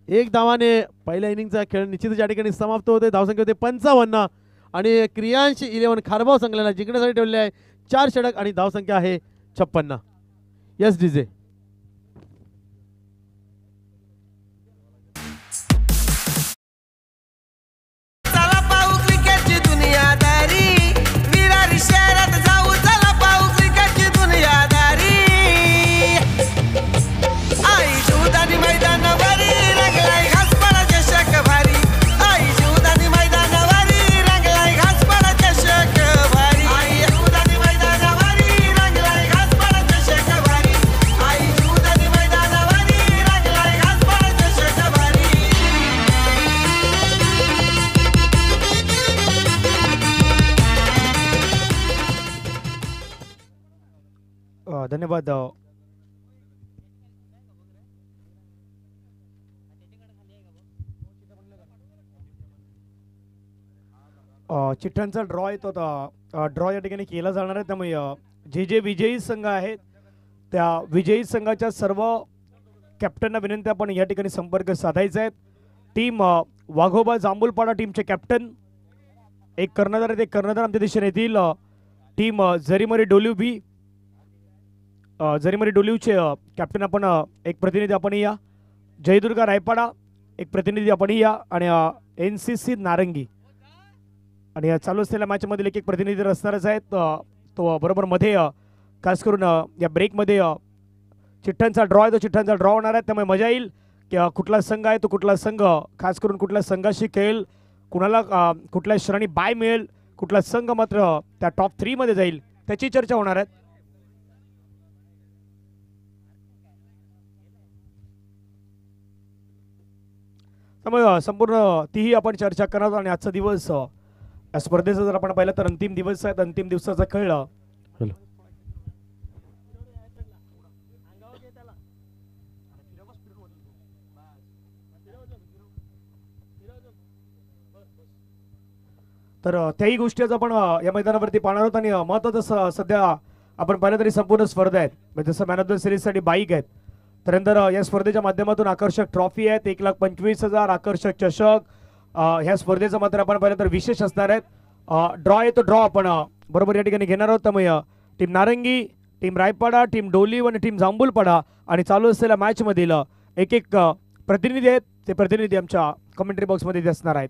1 धावाने पहिल्या इनिंगचा खेळ निश्चितच या ठिकाणी समाप्त होते. धावसंख्या होते 55 आणि क्रियांश 11 खारबाव संघाला जिंकण्यासाठी ठेवले आहे 4 षटक आणि धावसंख्या आहे 56. Yes DJ. चला पाहू क्रिकेटची दुनियादारी, विरारी शहरात जाऊ, चला पाहू क्रिकेटची दुनियादारी. आई शिवदानी मैदानावरी रंगलाय घासपडा चषक भारी, आई शिवदानी मैदानावरी रंगलाय घासपडा चषक भारी, आई शिवदानी मैदानावरी रंगलाय घासपडा चषक भारी, आई शिवदानी मैदानावरी रंगलाय घासपडा चषक भारी. धन्यवाद. चिठ्ठ्यांचा ड्रॉ येतो होता, ड्रॉ या ठिकाणी केला जाणार आहे. त्यामुळे जे विजयी संघ आहेत त्या विजयी संघाच्या सर्व कॅप्टनना विनंती आपण या ठिकाणी संपर्क साधायचा आहे. टीम वाघोबा जांभूलपाडा टीमचे कॅप्टन एक कर्णधार आहेत, एक कर्णधार आमच्या दिशेने येतील. टीम जरीमरी डोलिवचे कॅप्टन आपण एक प्रतिनिधी आपण या. जयदुर्गा रायपाडा एक प्रतिनिधी आपण या आणि NCC नारंगी आणि या चालू असलेल्या मॅचमधील एक प्रतिनिधी असणारच आहेत. तो बरोबर मध्ये खास करून या ब्रेकमध्ये चिठ्ठ्यांचा ड्रॉ आहे, तो चिठ्ठ्यांचा ड्रॉ होणार आहे. त्यामुळे मजा येईल की कुठला संघ आहे तो कुठला संघ खास करून कुठल्या संघाशी खेळेल, कुणाला कुठल्या श्रेणी बाय मिळेल, कुठला संघ मात्र त्या टॉप 3 मध्ये जाईल त्याची चर्चा होणार आहे. त्यामुळे संपूर्ण तीही आपण चर्चा करणार आहोत. आणि आजचा दिवस या स्पर्धेचा जर आपण पाहिलं तर अंतिम दिवस आहे. अंतिम दिवसाचा खेळ हॅलो तर त्याही गोष्टी आज आपण या मैदानावरती पाहणार आहोत. आणि महत्त्वाचं सध्या आपण पाहिलं तरी संपूर्ण स्पर्धा आहेत, म्हणजे जसं मॅन ऑफ द सिरीजसाठी बाईक आहेत, त्यानंतर या स्पर्धेच्या माध्यमातून आकर्षक ट्रॉफी आहेत, 1,25,000 आकर्षक चषक. ह्या स्पर्धेचं मात्र आपण पाहिलं तर विशेष असणार आहेत. ड्रॉ आहे तो ड्रॉ आपण बरोबर या ठिकाणी घेणार आहोत. त्यामुळे टीम नारंगी, टीम रायपाडा, टीम डोलीव आणि टीम जांभूलपाडा आणि चालू असलेल्या मॅचमधील एक एक प्रतिनिधी आहेत, ते प्रतिनिधी आमच्या कमेंट्री बॉक्समध्ये असणार आहेत.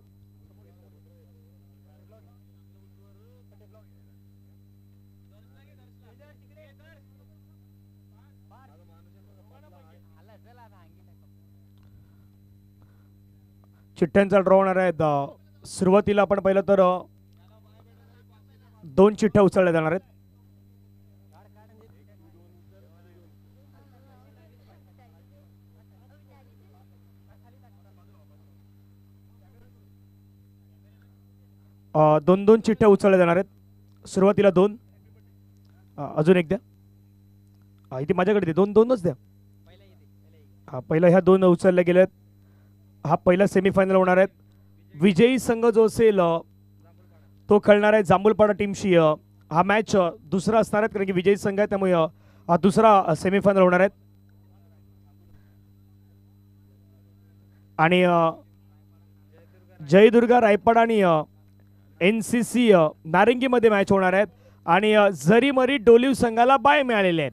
चिठ्ठ्यांचा ड्रॉ होणार आहेत. सुरुवातीला आपण पाहिलं तर 2 चिठ्ठ्या उचलल्या जाणार आहेत. दोन चिठ्ठ्या उचलल्या जाणार आहेत. सुरुवातीला 2, अजून एक द्या, इथे माझ्याकडे 2-2च द्या. पहिला ह्या 2 उचलल्या गेल्यात. हा पहिला सेमीफायनल होणार आहेत. विजयी संघ जो असेल तो खेळणार आहे जांभूलपाडा टीमशी. हा मॅच दुसरा असणार आहे, कारण की विजयी संघ आहे त्यामुळे दुसरा सेमीफायनल होणार आहेत आणि जयदुर्गा रायपाड आणि NCC नारंगीमध्ये मॅच होणार आहेत आणि जरीमरी डोलीव संघाला बाय मिळालेले आहेत.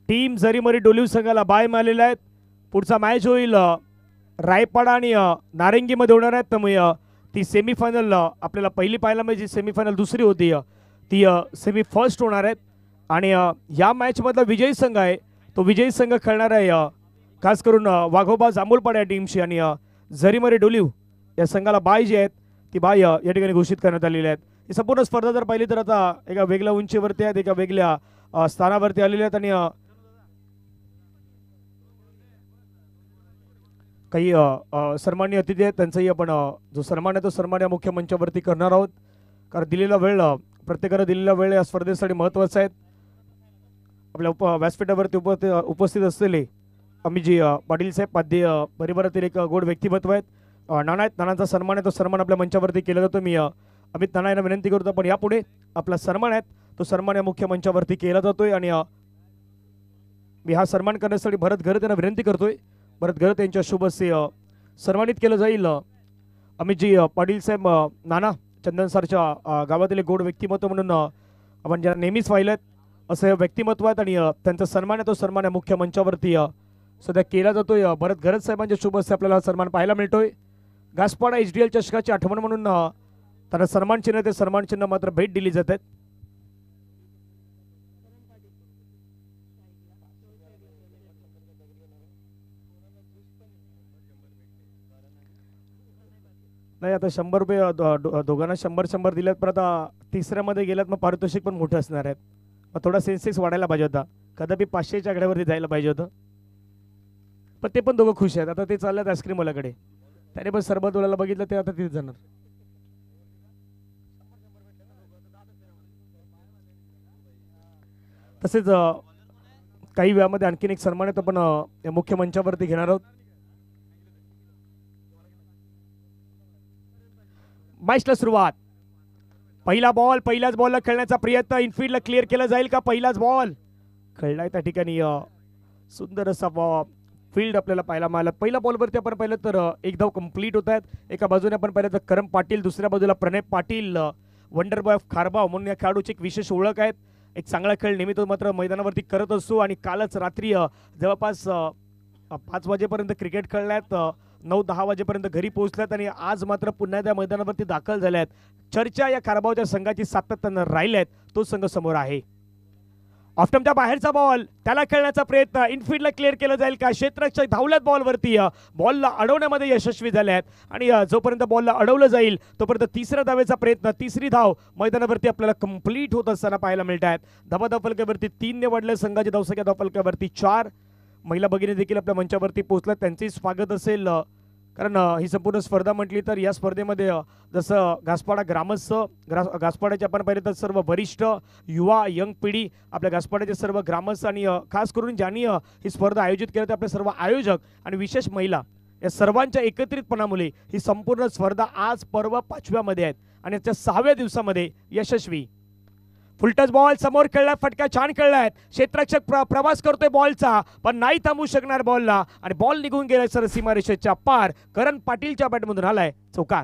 टीम जरीमरी डोलीव संघाला बाय मिळालेले आहेत. पुढचा मॅच होईल रायपाड आणि नारंगीमध्ये होणार आहेत. त्यामुळे ती सेमीफायनल आपल्याला पहिली पाहायला म्हणजे सेमीफायनल दुसरी होती ती सेमी फर्स्ट होणार आहेत आणि या मॅचमधला विजयी संघ आहे तो विजयी संघ खेळणार आहे खास करून वाघोबा जांभूलपाडा या टीमशी आणि जरीमरी डोलीव या संघाला बाय जी आहेत ती बाय या ठिकाणी घोषित करण्यात आलेली आहेत. ही संपूर्ण स्पर्धा जर पाहिली तर आता एका वेगळ्या उंचीवरती आहेत, एका वेगळ्या स्थानावरती आलेल्या आहेत आणि काही सन्माननीय अतिथी आहेत त्यांचाही आपण जो सन्मान आहे तो सन्मान या मुख्य मंचावरती करणार आहोत. कारण दिलेला वेळ प्रत्येकाला दिलेला वेळ या स्पर्धेसाठी महत्त्वाचा आहे. आपल्या व्यासपीठावरती उपस्थित असलेले अमितजी पाटील साहेब पाध्ये परिवारातील एक गोड व्यक्तिमत्व आहेत. नाना आहेत, नानांचा सन्मान आहे तो सन्मान आपल्या मंचावरती केला जातो. मी अमित नाना यांना विनंती करतो पण यापुढे आपला सन्मान आहे तो सन्मान या मुख्य मंचावरती केला जातोय आणि मी हा सन्मान करण्यासाठी भरत घरत यांना विनंती करतोय. भरत घरत यांच्या शुभ हस्ते सन्मानित केलं जाईल अमितजी पाटील साहेब नाना चंदनसरच्या गावातील एक गोड व्यक्तिमत्व म्हणून आपण ज्यांना नेहमीच पाहिलं असं हे व्यक्तिमत्व आहेत आणि त्यांचा सन्मान आहे तो सन्मान या मुख्य मंचावरती सध्या केला जातोय. भरत घरत साहेबांच्या शुभ हस्ते आपल्याला सन्मान पाहायला मिळतोय. घासपाडा HDL चषकाची आठवण म्हणून त्यांना सन्मान चिन्ह ते सन्मान चिन्ह मात्र भेट दिली जाते. नाही आता 100 रुपये दोघांना 100 दिलेत पण आता तिसऱ्यामध्ये गेल्यात मग पारितोषिक पण मोठं असणार आहेत. मग थोडा सेन्सेक्स वाढायला पाहिजे होता, कदापि 500च्या आकड्यावरती जायला पाहिजे होतं पण ते पण दोघं खुश आहेत. आता ते चालल्यात आईस्क्रीमवाल्याकडे, त्याने पण सरबत बोलायला बघितलं ते आता तिथे जाणार. तसेच काही वेळामध्ये आणखीन एक सन्मान आहे तो पण या मुख्य मंचावरती घेणार आहोत. मॅचला सुरुवात. पहिला बॉल पहिल्याच बॉलला खेळण्याचा प्रयत्न इनफिल्डला क्लिअर केला जाईल का? पहिलाच बॉल खेळलाय त्या ठिकाणी सुंदर असा फील्ड आपल्याला पाहायला मिळाला. पहिल्या बॉलवरती आपण पाहिलं तर एक धाव कंप्लीट होत आहेत. एका बाजूने आपण पाहिलं तर करम पाटील, दुसऱ्या बाजूला प्रणय पाटील वंडर बॉय ऑफ खारबाव म्हणून या खेळाडूची एक विशेष ओळख आहे. एक चांगला खेळ नेहमी तो मात्र मैदानावरती करत असतो आणि कालच रात्री जवळपास 5 वाजेपर्यंत क्रिकेट खेळल्यात, 9-10 वाजेपर्यंत घरी पोहोचल्यात आणि आज मात्र पुन्हा त्या मैदानावरती दाखल झाल्यात. चर्चा या खारबावच्या संघाची सातत्यानं राहिल्यात. तो संघ समोर आहे. ऑफ्टमच्या बाहेरचा बॉल त्याला खेळण्याचा प्रयत्न इनफिल्डला क्लिअर केलं जाईल का? क्षेत्ररक्षक धावल्यात बॉलवरती, बॉलला अडवण्यामध्ये यशस्वी झाल्यात आणि जोपर्यंत बॉलला अडवलं जाईल तोपर्यंत तिसऱ्या धावेचा प्रयत्न, तिसरी धाव मैदानावरती आपल्याला कंप्लीट होत असताना पाहायला मिळत आहेत. धावफलकावरती 3 ने वाढले संघाची धावसंख्या धावफलकावरती 4. महिला भगिनी देखील आपल्या मंचावरती पोहोचल्या, त्यांचेही स्वागत असेल. कारण ही संपूर्ण स्पर्धा म्हटली तर या स्पर्धेमध्ये जसं घासपाडा ग्रामस्थ घासपाड्याचे आपण पाहिलं तर सर्व वरिष्ठ युवा यंग पिढी आपल्या घासपाड्याचे सर्व ग्रामस्थ आणि खास करून ज्यांनी ही स्पर्धा आयोजित केली आपले सर्व आयोजक आणि विशेष महिला या सर्वांच्या एकत्रितपणामुळे ही संपूर्ण स्पर्धा आज पर्व 5व्यामध्ये आहेत आणि याच्या 6व्या दिवसामध्ये यशस्वी. फुलटच बॉल समोर खेळला, फटका छान खेळलाय. क्षेत्ररक्षक प्रवास करतोय बॉलचा पण नाही थांबू शकणार बॉलला आणि बॉल निघून गेलाय सर सीमारेषेच्या पार. करण पाटीलच्या बॅटमधून आलाय चौकार.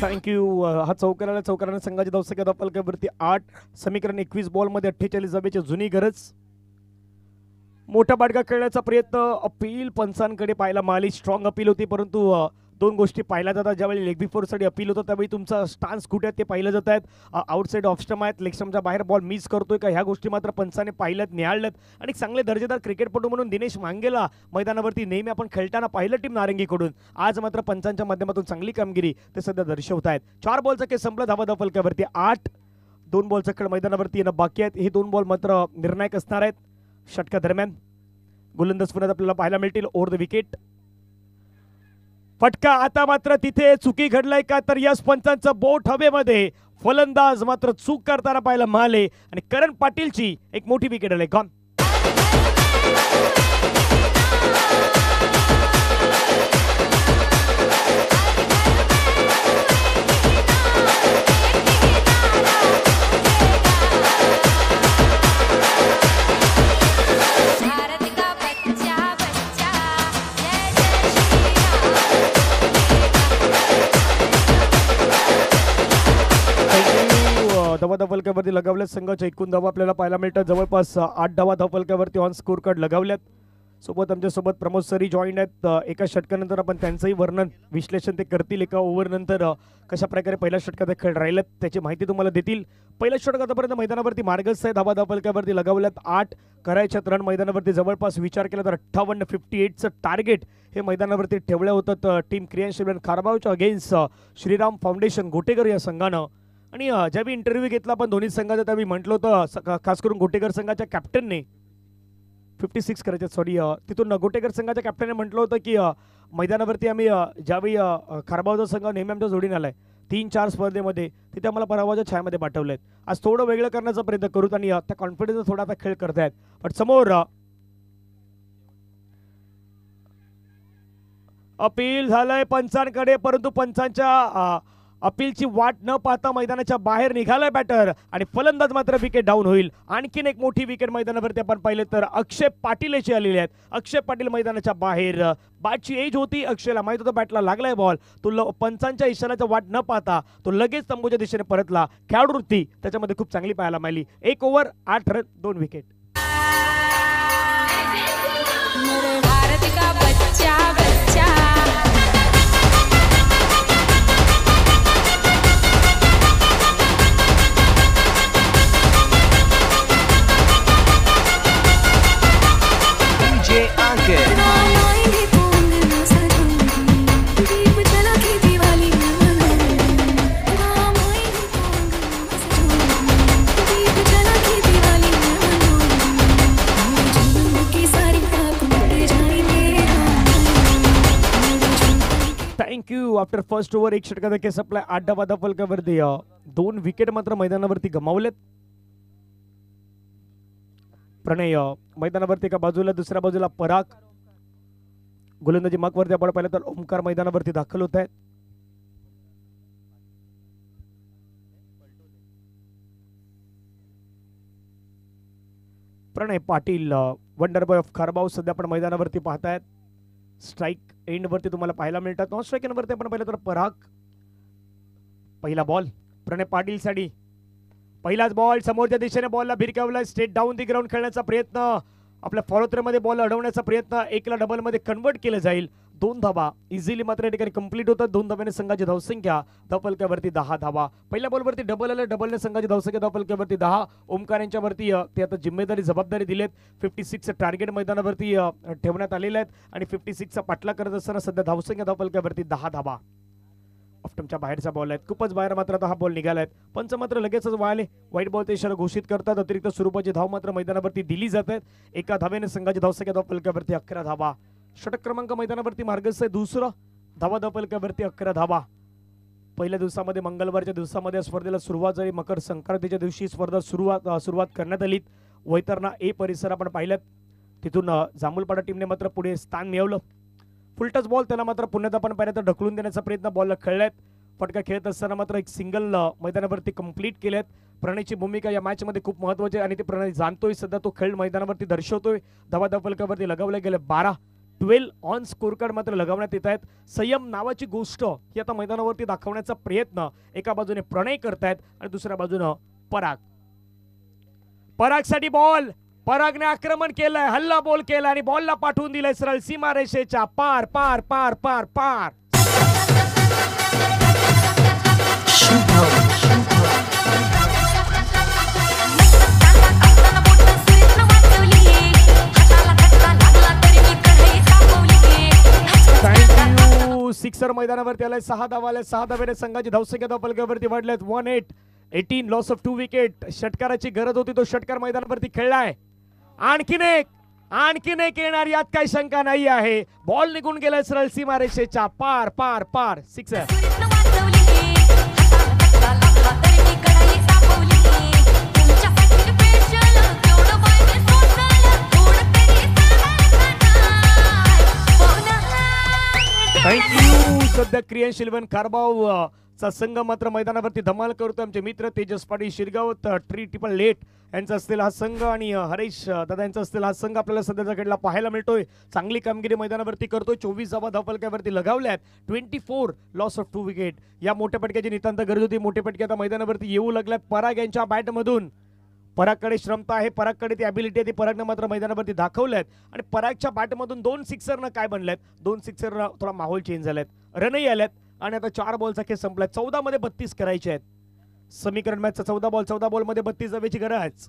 थँक्यू. हा चौकाराने संघाची धावसंख्या धावफलकावरती 8. समीकरण 21 बॉलमध्ये 48 धाब्याची जुनी गरज. मोठा बाटका खेळण्याचा प्रयत्न अपील पंचांकडे पाहायला मिळाली. स्ट्रॉंग अपील होती परंतु 2 गोष्टी पाहिल्या जातात. ज्यावेळी लेग बिफोरसाठी अपील होतं त्यावेळी तुमचा स्टान्स कुठे आहे ते पाहिलं जात आहेत. आउटसाईड ऑफ स्टंप आहेत, लेग स्टंपच्या बाहेर बॉल मिस करतोय का, ह्या गोष्टी मात्र पंचाने पाहिल्यात, निहाळल्यात. आणि चांगले दर्जेदार क्रिकेटपटू म्हणून दिनेश मांगेला मैदानावरती नेहमी आपण खेळताना पाहिलं टीम नारंगीकडून. आज मात्र पंचांच्या माध्यमातून चांगली कामगिरी ते सध्या दर्शवत आहेत. 4 बॉलचा खेळ संपला, धावफलकावरती 8. 2 बॉलचा खेळ मैदानावरती येणं बाकी आहेत. हे 2 बॉल मात्र निर्णायक असणार आहेत. षटका दरम्यान गोलंदाज पुन्हा आपल्याला पाहायला मिळतील ओव्हर द विकेट. फटका आता मात्र तिथे चुकी घडलाय का तर यश पंचांचं बोट हवेमध्ये फलंदाज मात्र चूक करताना पाहायला मिळाले आणि करण पाटीलची एक मोठी विकेट आली गॉन. भारत का बच्चा बच्चा जय जय श्री राम. धावा धावफलकावरती लगवल्यात संघाच्या एकूण धावा आपल्याला पाहायला मिळतात जवळपास 8 धावा धावफलकावरती ऑन स्कोर कार्ड लगवल्यात. सोबत आमच्यासोबत प्रमोद सरी जॉईन आहेत. एका षटकानंतर आपण त्यांचंही वर्णन विश्लेषण ते करतील. एका ओव्हरनंतर कशा प्रकारे पहिल्या षटकात खेळ राहिलेत त्याची माहिती तुम्हाला देतील. पहिल्या षटक आतापर्यंत मैदानावरती मार्गस्थ आहे. धावा धावफलकावरती लगवल्यात 8 करायच्या रन मैदानावरती जवळपास विचार केला तर 58-58चं टार्गेट हे मैदानावरती ठेवलं होतं टीम क्रियाशील खारबावच्या अगेन्स्ट श्रीराम फाउंडेशन गोटेकर या संघानं. आणि ज्यावेळी इंटरव्ह्यू घेतला आपण दोन्ही संघाचा त्यावेळी म्हटलं होतं खास करून गोटेकर संघाच्या कॅप्टनने 56 करायचे सॉरी तिथून गोटेकर संघाच्या कॅप्टनने म्हटलं होतं की मैदानावरती आम्ही ज्यावेळी खारबावचा संघ नेहमी आमच्या जोडीने आलाय 3-4 स्पर्धेमध्ये तिथे आम्हाला पराभवाच्या छायामध्ये पाठवलेत. आज थोडं वेगळं करण्याचा प्रयत्न करूत आणि त्या कॉन्फिडन्स थोडा आता खेळ करतायत. पण समोर अपील झालंय पंचांकडे परंतु पंचांच्या अपीलची वाट न पाहता मैदानाच्या बाहेर निघालाय बॅटर आणि फलंदाज मात्र विकेट डाऊन होईल. आणखीन एक मोठी विकेट मैदानावरती आपण पाहिले तर अक्षय पाटील याची आलेली आहेत. अक्षय पाटील मैदानाच्या बाहेर. बॅटची एज होती अक्षयला माहित होतं बॅटला लागलाय बॉल तो पंचांच्या इशाऱ्याचा वाट न पाहता तो लगेच तंबूच्या दिशेने परतला. खेळाडूवृत्ती त्याच्यामध्ये खूप चांगली पाहायला मिळाली. 1 ओव्हर 8 रन 2 विकेट. भारत का बच्चा बच्चा थँक्यू. आफ्टर फर्स्ट ओव्हर 1 षटकाचा केस आपल्या 8 धावा धावफलकावरती 2 विकेट मात्र मैदानावरती गमावलेत. प्रणय मैदानावरती एका बाजूला दुसऱ्या बाजूला पराग. गोलंदाजी मार्कवरती आपण पाहिलं तर ओमकार मैदानावरती दाखल होत आहेत. प्रणय पाटील वंडर बॉय ऑफ खारबाव सध्या आपण मैदानावरती पाहतायत. स्ट्राईक एंड वरती तुम्हाला पाहायला मिळतात. नॉन स्ट्राईक एंड वरती आपण पाहिलं तर पराग. पहिला बॉल प्रणय पाटील साठी पहिलाच बॉल समोरच्या दिशेने बॉलला भिरकावला. स्ट्रेट डाऊन दी ग्राउंड खेळण्याचा प्रयत्न आपल्या फॉलोथ्रोमध्ये बॉल अडवण्याचा प्रयत्न. 1ला डबल मध्ये कन्वर्ट केलं जाईल. 2 धावा इझिली मात्र या ठिकाणी कंप्लीट होतात. 2 धाव्याने संघाची धावसंख्या धावफलकावरती 10 धावा. पहिल्या बॉलवरती डबल आलं. डबलने संघाची धावसंख्या धावफलकावरती 10. ओमकार यांच्यावरती ते आता जिम्मेदारी जबाबदारी दिलेत. 56 टार्गेट मैदानावरती ठेवण्यात आलेले आहेत आणि 56चा पाठला करत असताना सध्या धावसंख्या धावफलकावरती 10 धावा. ऑफ्टमच्या बाहेरचा बॉल आहेत. खूपच बाहेर मात्र आता हा बॉल निघालाय. पंच मात्र लगेचच वळाले. व्हाईट बॉलचा इशारा घोषित करतात. अतिरिक्त स्वरूपाची धाव मात्र मैदानावरती दिली जात आहेत. 1 धावेने संघाची धावसंख्या धावफलकावरती 11 धावा. षटक क्रमांक मैदानावरती मार्गस्थ आहे. दुसरं धावा धावफलकावरती 11 धावा. पहिल्या दिवसामध्ये मंगळवारच्या दिवसामध्ये स्पर्धेला सुरुवात झाली. मकर संक्रांतीच्या दिवशी स्पर्धा सुरुवात करण्यात आली. वैतरणा ए परिसर आपण पाहिल्यात. तिथून जांभूलपाडा टीमने मात्र पुढे स्थान मिळवलं. फुलटच बॉल त्याला मात्र पुण्यात आपण पाहिलं तर ढकलून देण्याचा प्रयत्न बॉलला खेळल्यात. फटका खेळत असताना मात्र एक सिंगल मैदानावरती कंप्लीट केल्यात. प्रणयची भूमिका या मॅच मध्ये खूप महत्वाची आहे आणि ते प्रणय जाणतोय. सध्या तो खेळ मैदानावरती दर्शवतोय. धावा धावफलकावरती लगावले गेले 12 ऑन स्कोर कार्ड मात्र लगावण्यात येत आहेत. संयम नावाची गोष्ट ही आता मैदानावरती दाखवण्याचा प्रयत्न एका बाजूने प्रणय करतायत आणि दुसऱ्या बाजूने परागसाठी बॉल. परागने आक्रमण केलंय. हल्ला बॉल केला आणि बॉलला पाठवून दिलंय सरळ सीमा रेषेच्या पार पार पार पार पार. सिक्सर मैदानावरती आलाय. 6 धावा आल्या. 6 धावेने संघाची धावसंख्या धावफलकावरती वाढल्यात 118 लॉस ऑफ 2 विकेट. षटकाराची गरज होती. तो षटकार मैदानावरती खेळलाय. आणखीन एक आणखीन एक येणार यात काही शंका नाही आहे. बॉल निघून गेला सरळ सीमारेषेच्या पार पार पार. सिक्सर. सुरीतनं वाजवली हाताला धक्का लागला तरी मी कढई तापवली तुमच्यासाठी स्पेशल केवढं पाहिजे सोसायला थोडं तरी सांगायला थँक्यू. सध्या क्रियाशील वन कारबाव चा संघ मात्र मैदानावरती धमाल करतो. आमचे मित्र तेजस पाटील शिरगाव ट्रिपल लेट यांचा असलेला हा संघ आणि हरीश दादा यांचा असलेला हा संघ आपल्याला सध्याच्या घडला पाहायला मिळतोय. चांगली कामगिरी मैदानावरती करतोय. 24 धावा धावफलकावरती लगावल्यात. 24 लॉस ऑफ 2 विकेट. या मोठ्या पटक्याची नितांत गरज होती. मोठे पटके आता मैदानावरती येऊ लागल्यात पराग यांच्या बॅटमधून. परागकडे श्रमता आहे, परागकडे ती ॲबिलिटी आहे, ती परागनं मात्र मैदानावरती दाखवल्यात. आणि परागच्या बॅटमधून 2 सिक्सरनं काय बनल्यात, 2 सिक्सरनं थोडा माहोल चेंज झालात, रनही आल्यात. आणि आता 4 बॉलचा खेळ संपलाय. 14 मध्ये 32 करायचे आहेत. समीकरण मॅचचा 14 बॉल मध्ये 32 जावेची गरज.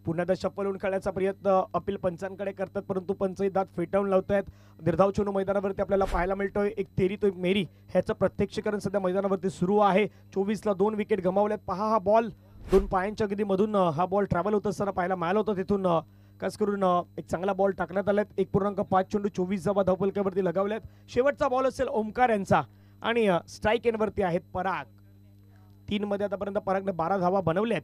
पुन्हा एकदा शप्पल होऊन खेळण्याचा प्रयत्न अपील पंचांकडे करतात, परंतु पंचही दात फेटाळून लावतायत. निर्धाव चेंडू मैदानावरती आपल्याला पाहायला मिळतोय. एक तेरी तो एक मेरी ह्याचं प्रत्यक्षीकरण सध्या मैदानावरती सुरू आहे. 24ला 2 विकेट गमावल्यात. पहा हा बॉल 2 पायांच्या गतीमधून हा बॉल ट्रॅव्हल होत असताना पाहायला मिळाला होता. तिथून खास करून एक चांगला बॉल टाकण्यात आलात. 1.5 चेंडू 24 धावा धावफलकावरती लगावल्यात. शेवटचा बॉल असेल ओमकार यांचा आणि स्ट्राईक एंडवरती आहेत पराग. 3 मध्ये आतापर्यंत परागने 12 धावा बनवल्यात.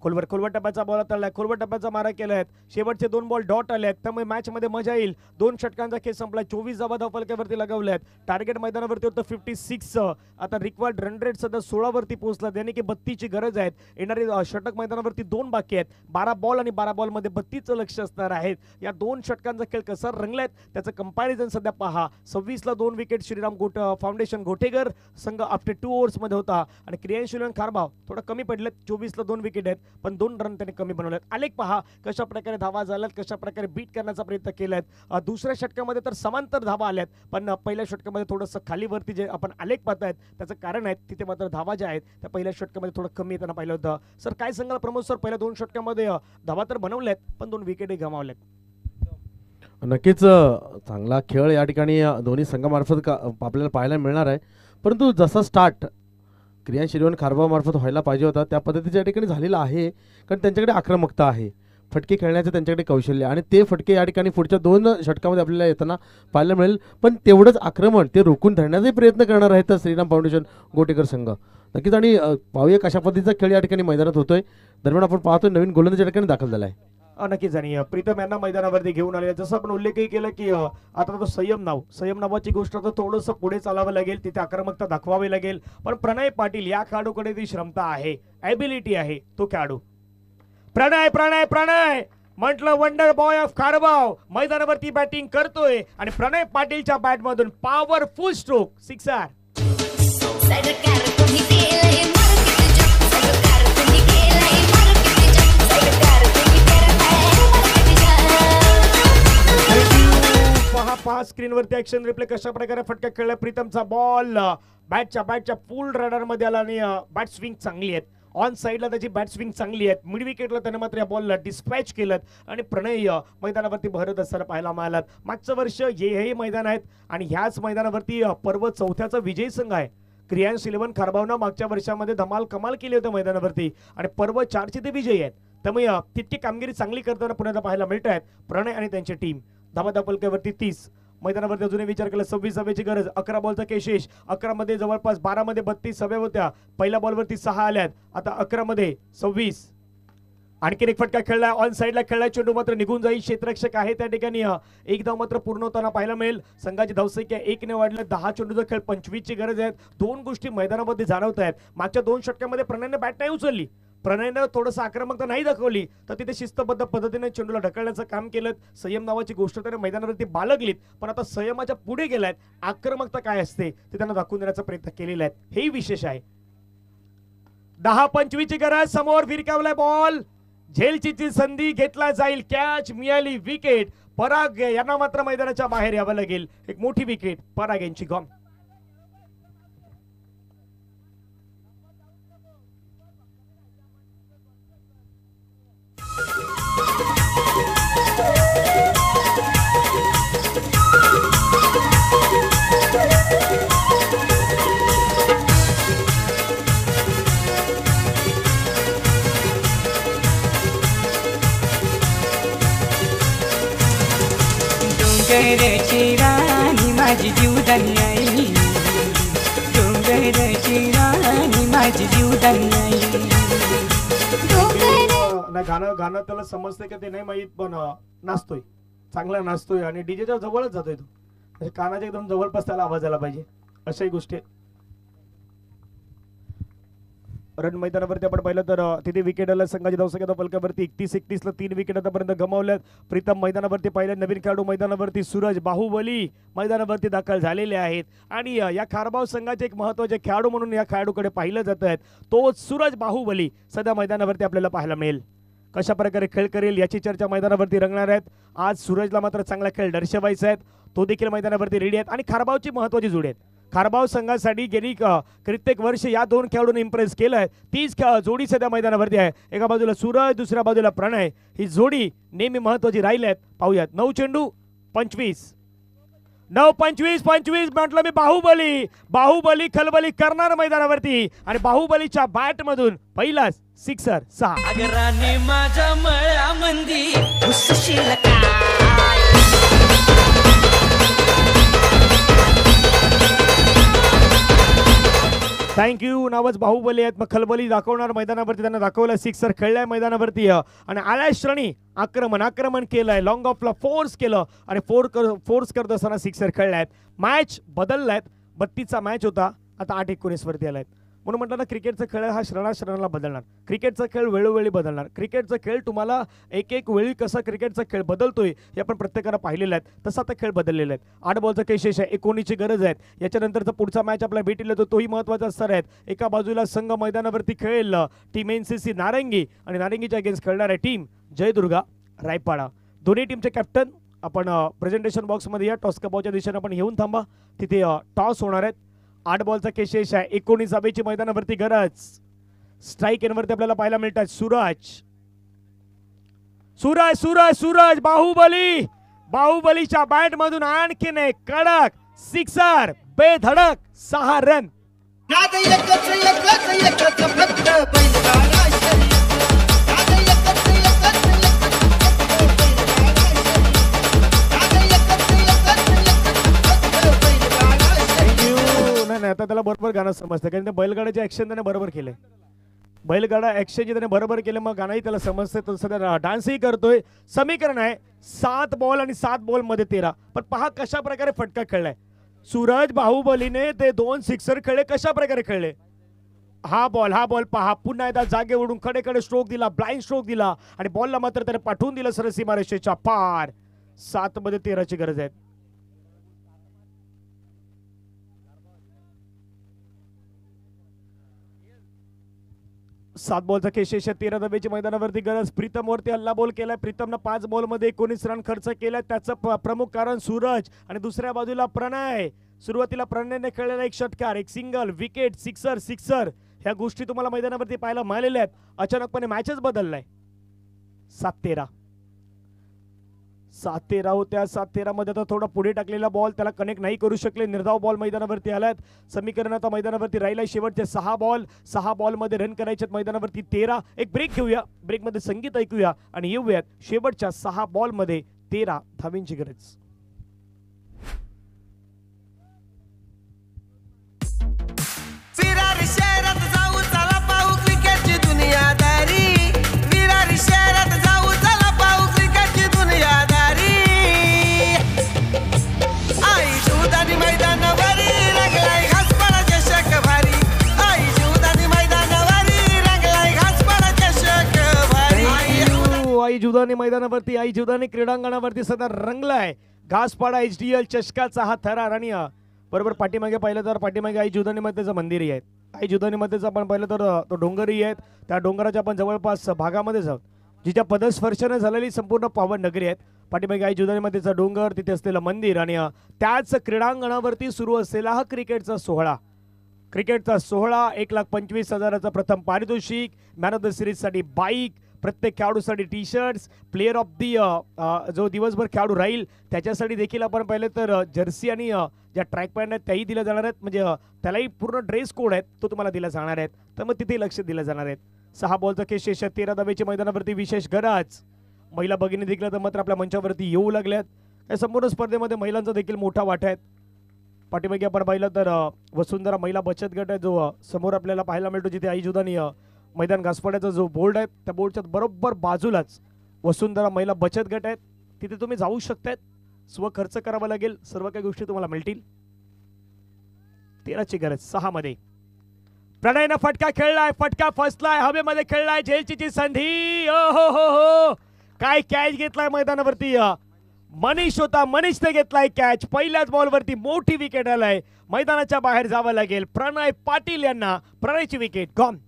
खोलवर टप्प्याचा बॉल तळलाय. खोलवर टप्प्याचा मारा केलाय. शेवटचे 2 बॉल डॉट आलेत, त्यामुळे मॅच मध्ये मजा येईल. 2 षटकांचा खेळ संपला. 24 धावा धावफलकावरती लगावल्यात. टार्गेट मैदानावरती होतं 56. आता रिक्वायर्ड रन रेट सध्या 16 वरती पोहोचला, त्याने की 32 ची गरज आहे. येणारे षटक मैदानावरती 2 बाकी आहेत. 12 बॉल आणि 12 बॉल मध्ये 32चं लक्ष असणार आहे. या 2 षटकांचा खेळ कसा रंगलाय त्याचं कंपॅरिझन सध्या पहा. 26ला 2 विकेट श्रीराम फाउंडेशन गोटेकर संघ आफ्टर 2 ओव्हर्स मध्ये होता आणि क्रियाशील कारभाव थोडा कमी पडलेत. 24ला 2 विकेट आहेत, पण 2 रन त्यांनी कमी बनवलेत. आलेख पहा कशा प्रकारे धावा झाल्यात, कशा प्रकारे बीट करण्याचा प्रयत्न केलाय. दुसऱ्या षटकामध्ये तर समांतर धावा आल्यात, पण पहिल्या षटकामध्ये थोडंसं खालीवरती जे आपण आलेख पाहतायत त्याचं कारण आहे तिथे मात्र धावा ज्या आहेत त्या पहिल्या षटकामध्ये थोडं कमी येताना पाहिलं होतं. सर काय सांगाल प्रमोद सर, पहिल्या 2 षटकामध्ये धावा तर बनवल्यात पण 2 विकेटही गमावल्यात. नक्कीच चांगला खेळ या ठिकाणी दोन्ही संघामार्फत आपल्याला पाहायला मिळणार आहे. परंतु जसा स्टार्ट क्रियाशील खारबामार्फत व्हायला पाहिजे होता त्या पद्धतीच्या या ठिकाणी झालेला आहे. कारण त्यांच्याकडे आक्रमकता आहे, फटके खेळण्याचं त्यांच्याकडे कौशल्य, आणि ते फटके या ठिकाणी पुढच्या 2 षटकामध्ये आपल्याला येताना पाहायला मिळेल. पण तेवढंच आक्रमण ते रोखून धरण्याचाही प्रयत्न करणार आहेत श्रीराम फाउंडेशन गोटेकर संघ. नक्कीच. आणि पाहूया कशा पद्धतीचा खेळ या ठिकाणी मैदानात होतोय. दरम्यान आपण पाहतोय नवीन गोलंदाज या ठिकाणी दाखल झाला आहे. नक्कीच. आणि प्रीतम यांना मैदानावरती घेऊन आले. जसं आपण उल्लेखही केलं की आता तो संयम नावाची गोष्ट तर थोडंसं पुढे चालावं लागेल, तिथे आक्रमकता दाखवावी लागेल. पण प्रणय पाटील या खेळाडूकडे ती क्षमता आहे, ॲबिलिटी आहे. तो खेळाडू प्रणय म्हटलं वंडर बॉय ऑफ खारबाव मैदानावरती बॅटिंग करतोय आणि प्रणय पाटीलच्या बॅट मधून पॉवरफुल स्ट्रोक सिक्सर. सरकार तुम्ही केलंय मार्केट जग, सरकार तुम्ही केलंय मार्केट जग, सरकार तुम्ही करताय मार्केट जग. पहा स्क्रीनवरती ऍक्शन रिप्ले कशा प्रकारे फटका खेळला. प्रीतमचा बॉल बॅटच्या फुल रडार मध्ये आला आणि बॅट स्विंग चांगली आहेत. ऑन साईडला त्याची बॅट स्विंग चांगली आहे. मिड विकेटला त्याने मात्र या बॉलला डिस्पॅच केलं आणि प्रणय मैदानावरती भरत असताना पाहायला मिळाला. मागचं वर्ष हेही मैदान आहेत आणि ह्याच मैदानावरती पर्व 4थ्याचा विजयी संघ आहे. क्रियाशील खारबावनं मागच्या वर्षामध्ये धमाल कमाल केली होती मैदानावरती आणि पर्व 4चे ते विजयी आहेत. त्यामुळे तितकी कामगिरी चांगली करताना पुण्याला पाहायला मिळत आहेत प्रणय आणि त्यांची टीम. धावा धावफलकावरती 30. मैदानावरती अजूनही विचार केला 26 धावेची गरज. 11 बॉलचा केशेष. 11 मध्ये जवळपास 12 मध्ये 32 धावा होत्या. पहिल्या बॉलवरती 6 आल्यात. आता 11 मध्ये 26. आणखीन एक फटका खेळलाय. ऑन साईडला खेळलाय. चेंडू मात्र निघून जाईल. क्षेत्ररक्षक आहे त्या ठिकाणी. एक धाव मात्र पूर्ण होताना पाहायला मिळेल. संघाची धावसंख्या 1 ने वाढली. 10 चेंडूचा खेळ 25 ची गरज आहे. 2 गोष्टी मैदानामध्ये जाणवत आहेत. मागच्या 2 षटकामध्ये प्रणयने बॅट नाही उचलली, प्रणयनं थोडंसं आक्रमकता नाही दाखवली, तर तिथे शिस्तबद्ध पद्धतीने चेंडूला ढकलण्याचं काम केलं. संयम नावाची गोष्ट त्याने मैदानावरती बाळगलीत, पण आता संयमाच्या पुढे गेलायत. आक्रमकता काय असते ते त्यांना दाखवून देण्याचा प्रयत्न केलेला आहे, हेही विशेष आहे. 10-25 ची गरज. समोर भिरकावलाय बॉल. झेलची संधी घेतला जाईल. कॅच मिळाली. विकेट. पराग यांना मात्र मैदानाच्या बाहेर यावं लागेल. एक मोठी विकेट पराग यांची गॉन. डोंगरची राणी माझी जीवदानी आई डोंगरची राणी माझी जीवदानी आई नाही गाणं गाणं त्याला समजते का ते नाही माहित पण नाचतोय चांगला नाचतोय आणि डीजेच्या जवळच जातोय तो म्हणजे कानाच्या एकदम जवळपास त्याला आवाज आला पाहिजे अशाही गोष्टी आहेत. रण मैदानावरती आपण पाहिलं तर तिथे विकेट आला संघाच्या धावसंख्या फलकावरती 31 ला 3 विकेट आतापर्यंत गमावल्यात. प्रीतम मैदानावरती पाहिलं नवीन खेळाडू मैदानावरती सूरज बाहुबली मैदानावरती दाखल झालेले आहेत आणि या खारबाव संघाचे एक महत्त्वाचे खेळाडू म्हणून या खेळाडूकडे पाहिलं जात आहेत तो सूरज बाहुबली सध्या मैदानावरती आपल्याला पाहायला मिळेल. कशा प्रकारे खेळ करेल याची चर्चा मैदानावरती रंगणार आहेत. आज सूरजला मात्र चांगला खेळ दर्शवायचा आहे तो देखील मैदानावरती रेडी आहेत आणि खारबावची महत्त्वाची जोडी आहेत. खारबाव संघासाठी गेली कित्येक वर्ष या दोन खेळाडूंनी इम्प्रेस केलंय तीच जोडी सध्या मैदानावरती आहे. एका बाजूला सूरज दुसऱ्या बाजूला प्रणय ही जोडी नेहमी महत्त्वाची राहिली आहेत. पाहूयात 9 चेंडू 25 म्हटलं मी बाहुबली खलबली करणार मैदानावरती आणि बाहुबलीच्या बॅट मधून पहिलाच सिक्सर 6. अगराने माझ्या मळ्यामंदी घुसशील काय थँक्यू नावच बाहुबली आहेत मग खलबली दाखवणार मैदानावरती त्यांना दाखवलं सिक्सर खेळलाय मैदानावरती आणि आलाय श्रेणी आक्रमण केलंय लॉंग ऑफला फोर्स केलं आणि फोर्स करत असताना सिक्सर खेळलायत. मॅच बदललायत 32चा मॅच होता आता 8-19 वरती आलायत म्हणून म्हटलं ना क्रिकेटचा खेळ हा क्षणाला बदलणार. क्रिकेटचा खेळ वेळोवेळी बदलणार. क्रिकेटचा खेळ तुम्हाला एक वेळी कसा क्रिकेटचा खेळ बदलतोय हे आपण प्रत्येकाला पाहिलेलं आहे तसा आता खेळ बदललेला आहे. 8 बॉलचा केशेष आहे 19ची गरज आहे. याच्यानंतरचा पुढचा मॅच आपला भेटीला तोही महत्त्वाचा असणार आहे. एका बाजूला संघ मैदानावरती खेळेल टीम NCC नारंगी आणि नारंगीच्या अगेन्स्ट खेळणार आहे टीम जयदुर्गा रायपाडा. दोन्ही टीमचे कॅप्टन आपण प्रेझेंटेशन बॉक्समध्ये या टॉस कबावच्या दिशेने आपण येऊन थांबा तिथे टॉस होणार आहेत. 8 बॉलचा केशेष आहे 19 धावेची मैदानावरती गरज. स्ट्राईक एनवरती आपल्याला पाहायला मिळतात सूरज बाहुबलीच्या बॅट मधून आणखीन एक कडक सिक्सर बेधडक 6 रन. नाही आता त्याला बरोबर गाणं समजतं कारण ते बैलगाड्याचे ऍक्शन त्याने बरोबर केले. बैलगाडा ऍक्शनचे त्याने बरोबर केले मग गाणंही त्याला समजतं तो सध्या डान्सही करतोय. समीकरण आहे 7 बॉल आणि 7 बॉल मध्ये 13 पण पहा कशा प्रकारे फटका खेळलाय सूरज बाहुबलीने ते 2 सिक्सर खेळले कशा प्रकारे खेळले. हा बॉल पहा पुन्हा एकदा जागेवरून कडे स्ट्रोक दिला ब्लाइंड स्ट्रोक दिला आणि बॉलला मात्र त्याने पाठवून दिलं सरळ सीमारेषेच्या पार. 7 मध्ये 13ची गरज आहे. 7 बॉलचा केशेष 13 धावेची मैदानावरती गरज. प्रीतम वरती हल्ला बॉल केलाय. प्रीतमनं 5 बॉल मध्ये 19 रन खर्च केलाय. त्याचं प्रमुख कारण सूरज आणि दुसऱ्या बाजूला प्रणय. सुरुवातीला प्रणयने खेळलेला एक षटकार एक सिंगल विकेट सिक्सर ह्या गोष्टी तुम्हाला मैदानावरती पाहायला मिळालेल्या आहेत. अचानकपणे मॅचच बदललाय. 7-13 होत्या 7-13 मध्ये आता थोडा पुढे टाकलेला बॉल त्याला कनेक्ट नाही करू शकले. निर्धाव बॉल मैदानावरती आलात. समीकरण आता मैदानावरती राहिलाय शेवटचे 6 बॉल मध्ये रन करायचे मैदानावरती 13. एक ब्रेक घेऊया ब्रेक मध्ये संगीत ऐकूया आणि येऊयात शेवटच्या 6 बॉल मध्ये 13 धावींची गरज. विरार शहरात जाऊ चला पाहू क्रिकेटची दुनियादारी. विरार शहरात जाऊ चला पाहू क्रिकेटची दुनियादारी. आई शिवदानी मैदानावरी रंगलाय घासपाडा चषक भारी. आई शिवदानी मैदानावरी रंगलाय घासपाडा चषक भारी. आई जुदानी मैदानावरती आई जुदानी क्रीडांगणावरती सध्या रंगलाय घासपाडा HDL चषकाचा हा थरार. आणि बरोबर पाठीमागे पाहिलं तर पाठीमागे आई जुदानी मध्येचं मंदिरही आहे. आई जुदानी मध्येच आपण पाहिलं तर तो डोंगरही आहेत. त्या डोंगराच्या आपण जवळपास भागामध्ये जाऊ जिच्या पदस्पर्शाने झालेली संपूर्ण पावन नगरी आहेत. पाठीमागे आई जुदानी मध्येचा डोंगर तिथे असलेलं मंदिर आणि त्याच क्रीडांगणावरती सुरू असलेला हा क्रिकेटचा सोहळा. 1,25,000चा प्रथम पारितोषिक. मॅन ऑफ द सिरीज साठी बाईक. प्रत्येक खेळाडूसाठी T shirts. Player of the जो दिवसभर खेळाडू राहील त्याच्यासाठी देखील आपण पाहिलं तर जर्सी आणि ज्या ट्रॅक पॅन्ट आहेत त्याही दिल्या जाणार आहेत. म्हणजे त्यालाही पूर्ण ड्रेस कोड आहेत तो तुम्हाला दिला जाणार आहेत. तर मग तिथे लक्ष दिलं जाणार आहेत. 6 बॉलचा केशेष 13 धावेची मैदानावरती विशेष गरज. महिला भगिनी देखील तर मात्र आपल्या मंचावरती येऊ लागल्यात. या संपूर्ण स्पर्धेमध्ये महिलांचा देखील मोठा वाटा आहे. पाठीमागे आपण पाहिलं तर वसुंधरा महिला बचत गट आहे जो समोर आपल्याला पाहायला मिळतो, जिथे आई जुदानी मैदान घासपाड्याचा जो बोर्ड आहे त्या बोर्डच्या बरोबर बाजूलाच वसुंधरा महिला बचत गट आहेत. तिथे तुम्ही जाऊ शकतायत. स्वखर्च करावा लागेल, सर्व काही गोष्टी तुम्हाला मिळतील. 13ची गरज 6 मध्ये प्रणयनं फटका खेळलाय, फटका फसलाय, हवेमध्ये खेळलाय, झेलची संधी. ओ हो हो हो, काय कॅच घेतलाय मैदानावरती. मनीष होता, मनीषने घेतलाय कॅच. पहिल्याच बॉलवरती मोठी विकेट आलाय. मैदानाच्या बाहेर जावं लागेल प्रणय पाटील यांना. प्रणयची विकेट गॉन.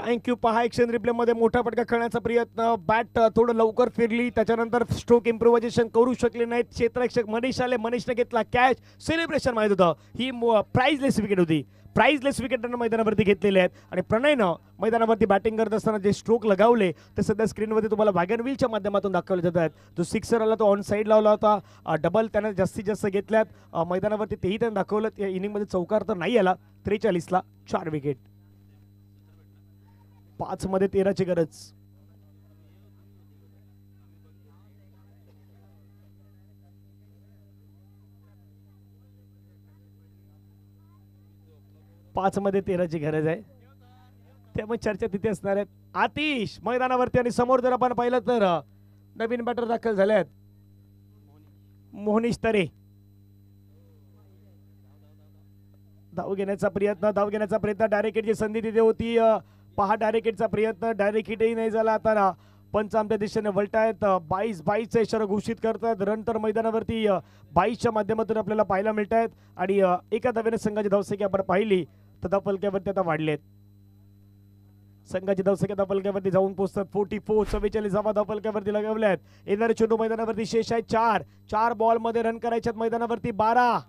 थँक्यू. पहा एक्शन रिप्ले मध्ये मोठा फटका खेळण्याचा प्रयत्न. बॅट थोडं लवकर फिरली, त्याच्यानंतर स्ट्रोक इम्प्रोव्हायझेशन करू शकले नाहीत क्षेत्ररक्षक मनीष आले. मनीषने घेतला कॅच. सेलिब्रेशन माहित होतं ही प्राइजलेस विकेट होती. प्राइजलेस विकेट मैदानावरती घेतलेले आहेत आणि प्रणयनं मैदानावरती बॅटिंग करत असताना जे स्ट्रोक लगावले ते सध्या स्क्रीनवरती तुम्हाला वॅगन व्हीलच्या माध्यमातून दाखवले जात आहेत. जो सिक्सर आला तो ऑन साईड लावला होता. डबल त्याने जास्तीत जास्त घेतल्यात मैदानावरती, तेही त्याने दाखवलं. या इनिंगमध्ये चौकार तर नाही आला. 43ला 4 विकेट. 5 मध्ये 13ची गरज. पाच मध्ये 13ची गरज आहे, त्यामुळे चर्चा तिथे असणार आहेत. आतिश मैदानावरती आणि समोर जर आपण पाहिलं तर नवीन बॅटर दाखल झाले आहेत. मोहनीश तरे धाव घेण्याचा प्रयत्न डायरेक्ट हिटची संधी तिथे होती. पहा डायरेक्ट हिटचा प्रयत्न, डायरेक्ट हिटही नाही झाला. आता पंच आमच्या दिशेने वळतायत. 22-22चा इशारा घोषित करतात. रन तर मैदानावरती 22च्या माध्यमातून आपल्याला पाहायला मिळत आहेत आणि एका धावेने संघाची धावसंख्या आपण पाहिली तर धावफलक्यावरती आता वाढलेत. संघाची धावसंख्या धावफलक्यावरती जाऊन पोहोचतात 44. 44 धावफलक्यावरती लगावल्यात. येणारे चेंडू मैदानावरती शेष आहे 4 बॉल मध्ये रन करायच्यात मैदानावरती 12.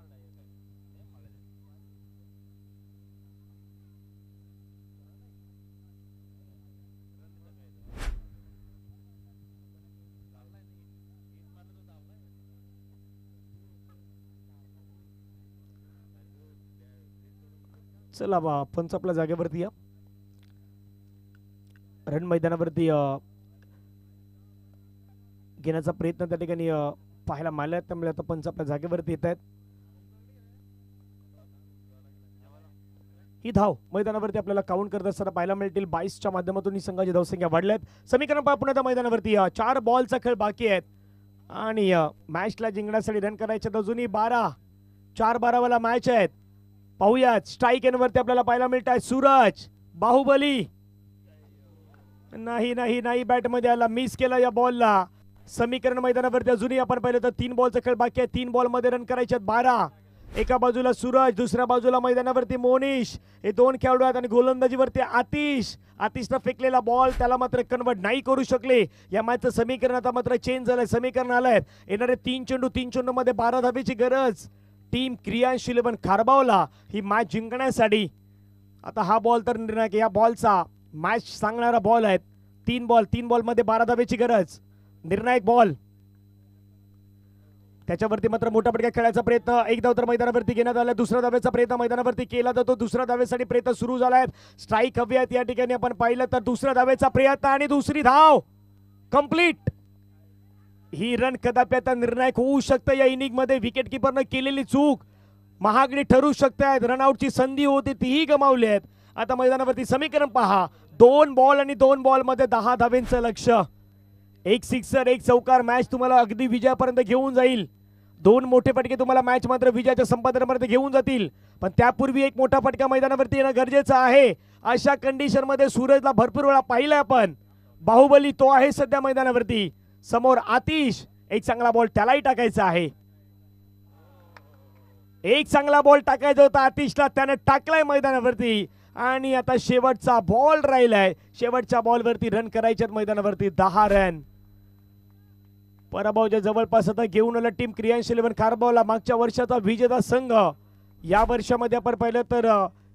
चला बा पंच आपल्या जागेवरती या. रन मैदानावरती घेण्याचा प्रयत्न त्या ठिकाणी पाहायला मिळाला, त्यामुळे आता पंच आपल्या जागेवरती येत आहेत. ही धाव मैदानावरती आपल्याला काउंट करत असताना पाहायला मिळतील. 22च्या माध्यमातून ही संघाची धावसंख्या वाढल्यात. समीकरण पहा पुन्हा मैदानावरती 4 बॉलचा खेळ बाकी आहेत आणि मॅचला जिंकण्यासाठी रन करायचे अजूनही 12. 4-12 वाला मॅच आहेत. पाहूयात स्ट्राईक एंडवरती आपल्याला पाहायला मिळत आहे सूरज बाहुबली. नाही बॅटमध्ये आला, मिस केला या बॉलला. समीकरण मैदानावरती अजूनही आपण पाहिलं तर 3 बॉलचा खेळ बाकी आहे. 3 बॉल मध्ये रन करायचे 12. एका बाजूला सूरज, दुसऱ्या बाजूला मैदानावरती मोनिश. हे 2 खेळाडू आहेत आणि गोलंदाजीवरती आतिशनं फेकलेला बॉल त्याला मात्र कन्वर्ट नाही करू शकले. या मॅचचं समीकरण आता मात्र चेंज झालंय. समीकरण आलंय येणारे 3 चेंडू मध्ये 12 धावेची गरज. टीम क्रियांशील 11 खारबावला ही मॅच जिंकण्यासाठी. आता हा बॉल तर निर्णायक, या बॉलचा मॅच सांगणारा बॉल आहे. 3 बॉल मध्ये 12 धावेची गरज. निर्णायक बॉल, त्याच्यावरती मात्र मोठा फटका खेळायचा प्रयत्न. एक धाव तर मैदानावरती घेण्यात आला. दुसऱ्या धावेचा प्रयत्न मैदानावरती केला जातो. दुसऱ्या धावेसाठी प्रयत्न सुरू झालाय. स्ट्राईक हवी आहेत या ठिकाणी आपण पाहिलं तर. दुसऱ्या धावेचा प्रयत्न आणि दुसरी धाव कंप्लीट. ही रन कदापि आता निर्णायक होऊ शकतं. या इनिंग मध्ये विकेट किपरनं केलेली चूक महागडी ठरू शकते. रनआउटची संधी होती तीही गमावली आहेत. आता मैदानावरती समीकरण पहा. 2 बॉल आणि 2 बॉल मध्ये 10 धावेंचं लक्ष. 1 सिक्सर 1 चौकार मॅच तुम्हाला अगदी विजयापर्यंत घेऊन जाईल. 2 मोठे फटके तुम्हाला मॅच मात्र विजयाच्या संपादनापर्यंत घेऊन जातील. पण त्यापूर्वी एक मोठा फटका मैदानावरती येणं गरजेचं आहे. अशा कंडिशन मध्ये सूरजला भरपूर वेळा पाहिलंय आपण. बाहुबली तो आहे सध्या मैदानावरती. समोर आतिश, एक चांगला बॉल त्यालाही टाकायचा आहे. एक चांगला बॉल टाकायचा होता आतिशला, त्याने टाकलाय मैदानावरती. आणि आता शेवटचा बॉल राहिलाय. शेवटच्या बॉलवरती रन करायच्यात मैदानावरती 10 रन. पराभवाच्या जवळपास आता घेऊन आला टीम क्रियांशील 11 खारबावला. मागच्या वर्षाचा विजेता संघ. या वर्षामध्ये आपण पाहिलं तर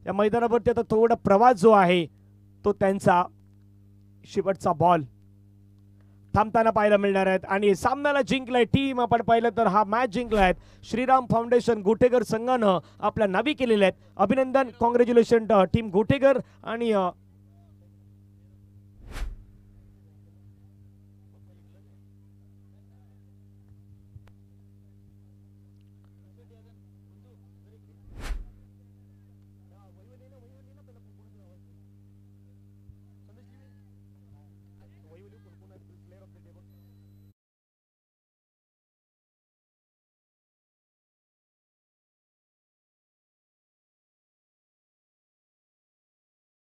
या मैदानावरती आता थोडा प्रवास जो आहे तो त्यांचा. शेवटचा बॉल थांबताना पाहायला मिळणार आहेत आणि सामन्याला जिंकलाय टीम आपण पाहिलं तर हा मॅच जिंकलाय श्रीराम फाउंडेशन गोटेकर संघानं आपल्या नावी केलेले आहेत. अभिनंदन, कॉंग्रॅच्युलेशन टीम गोटेकर आणि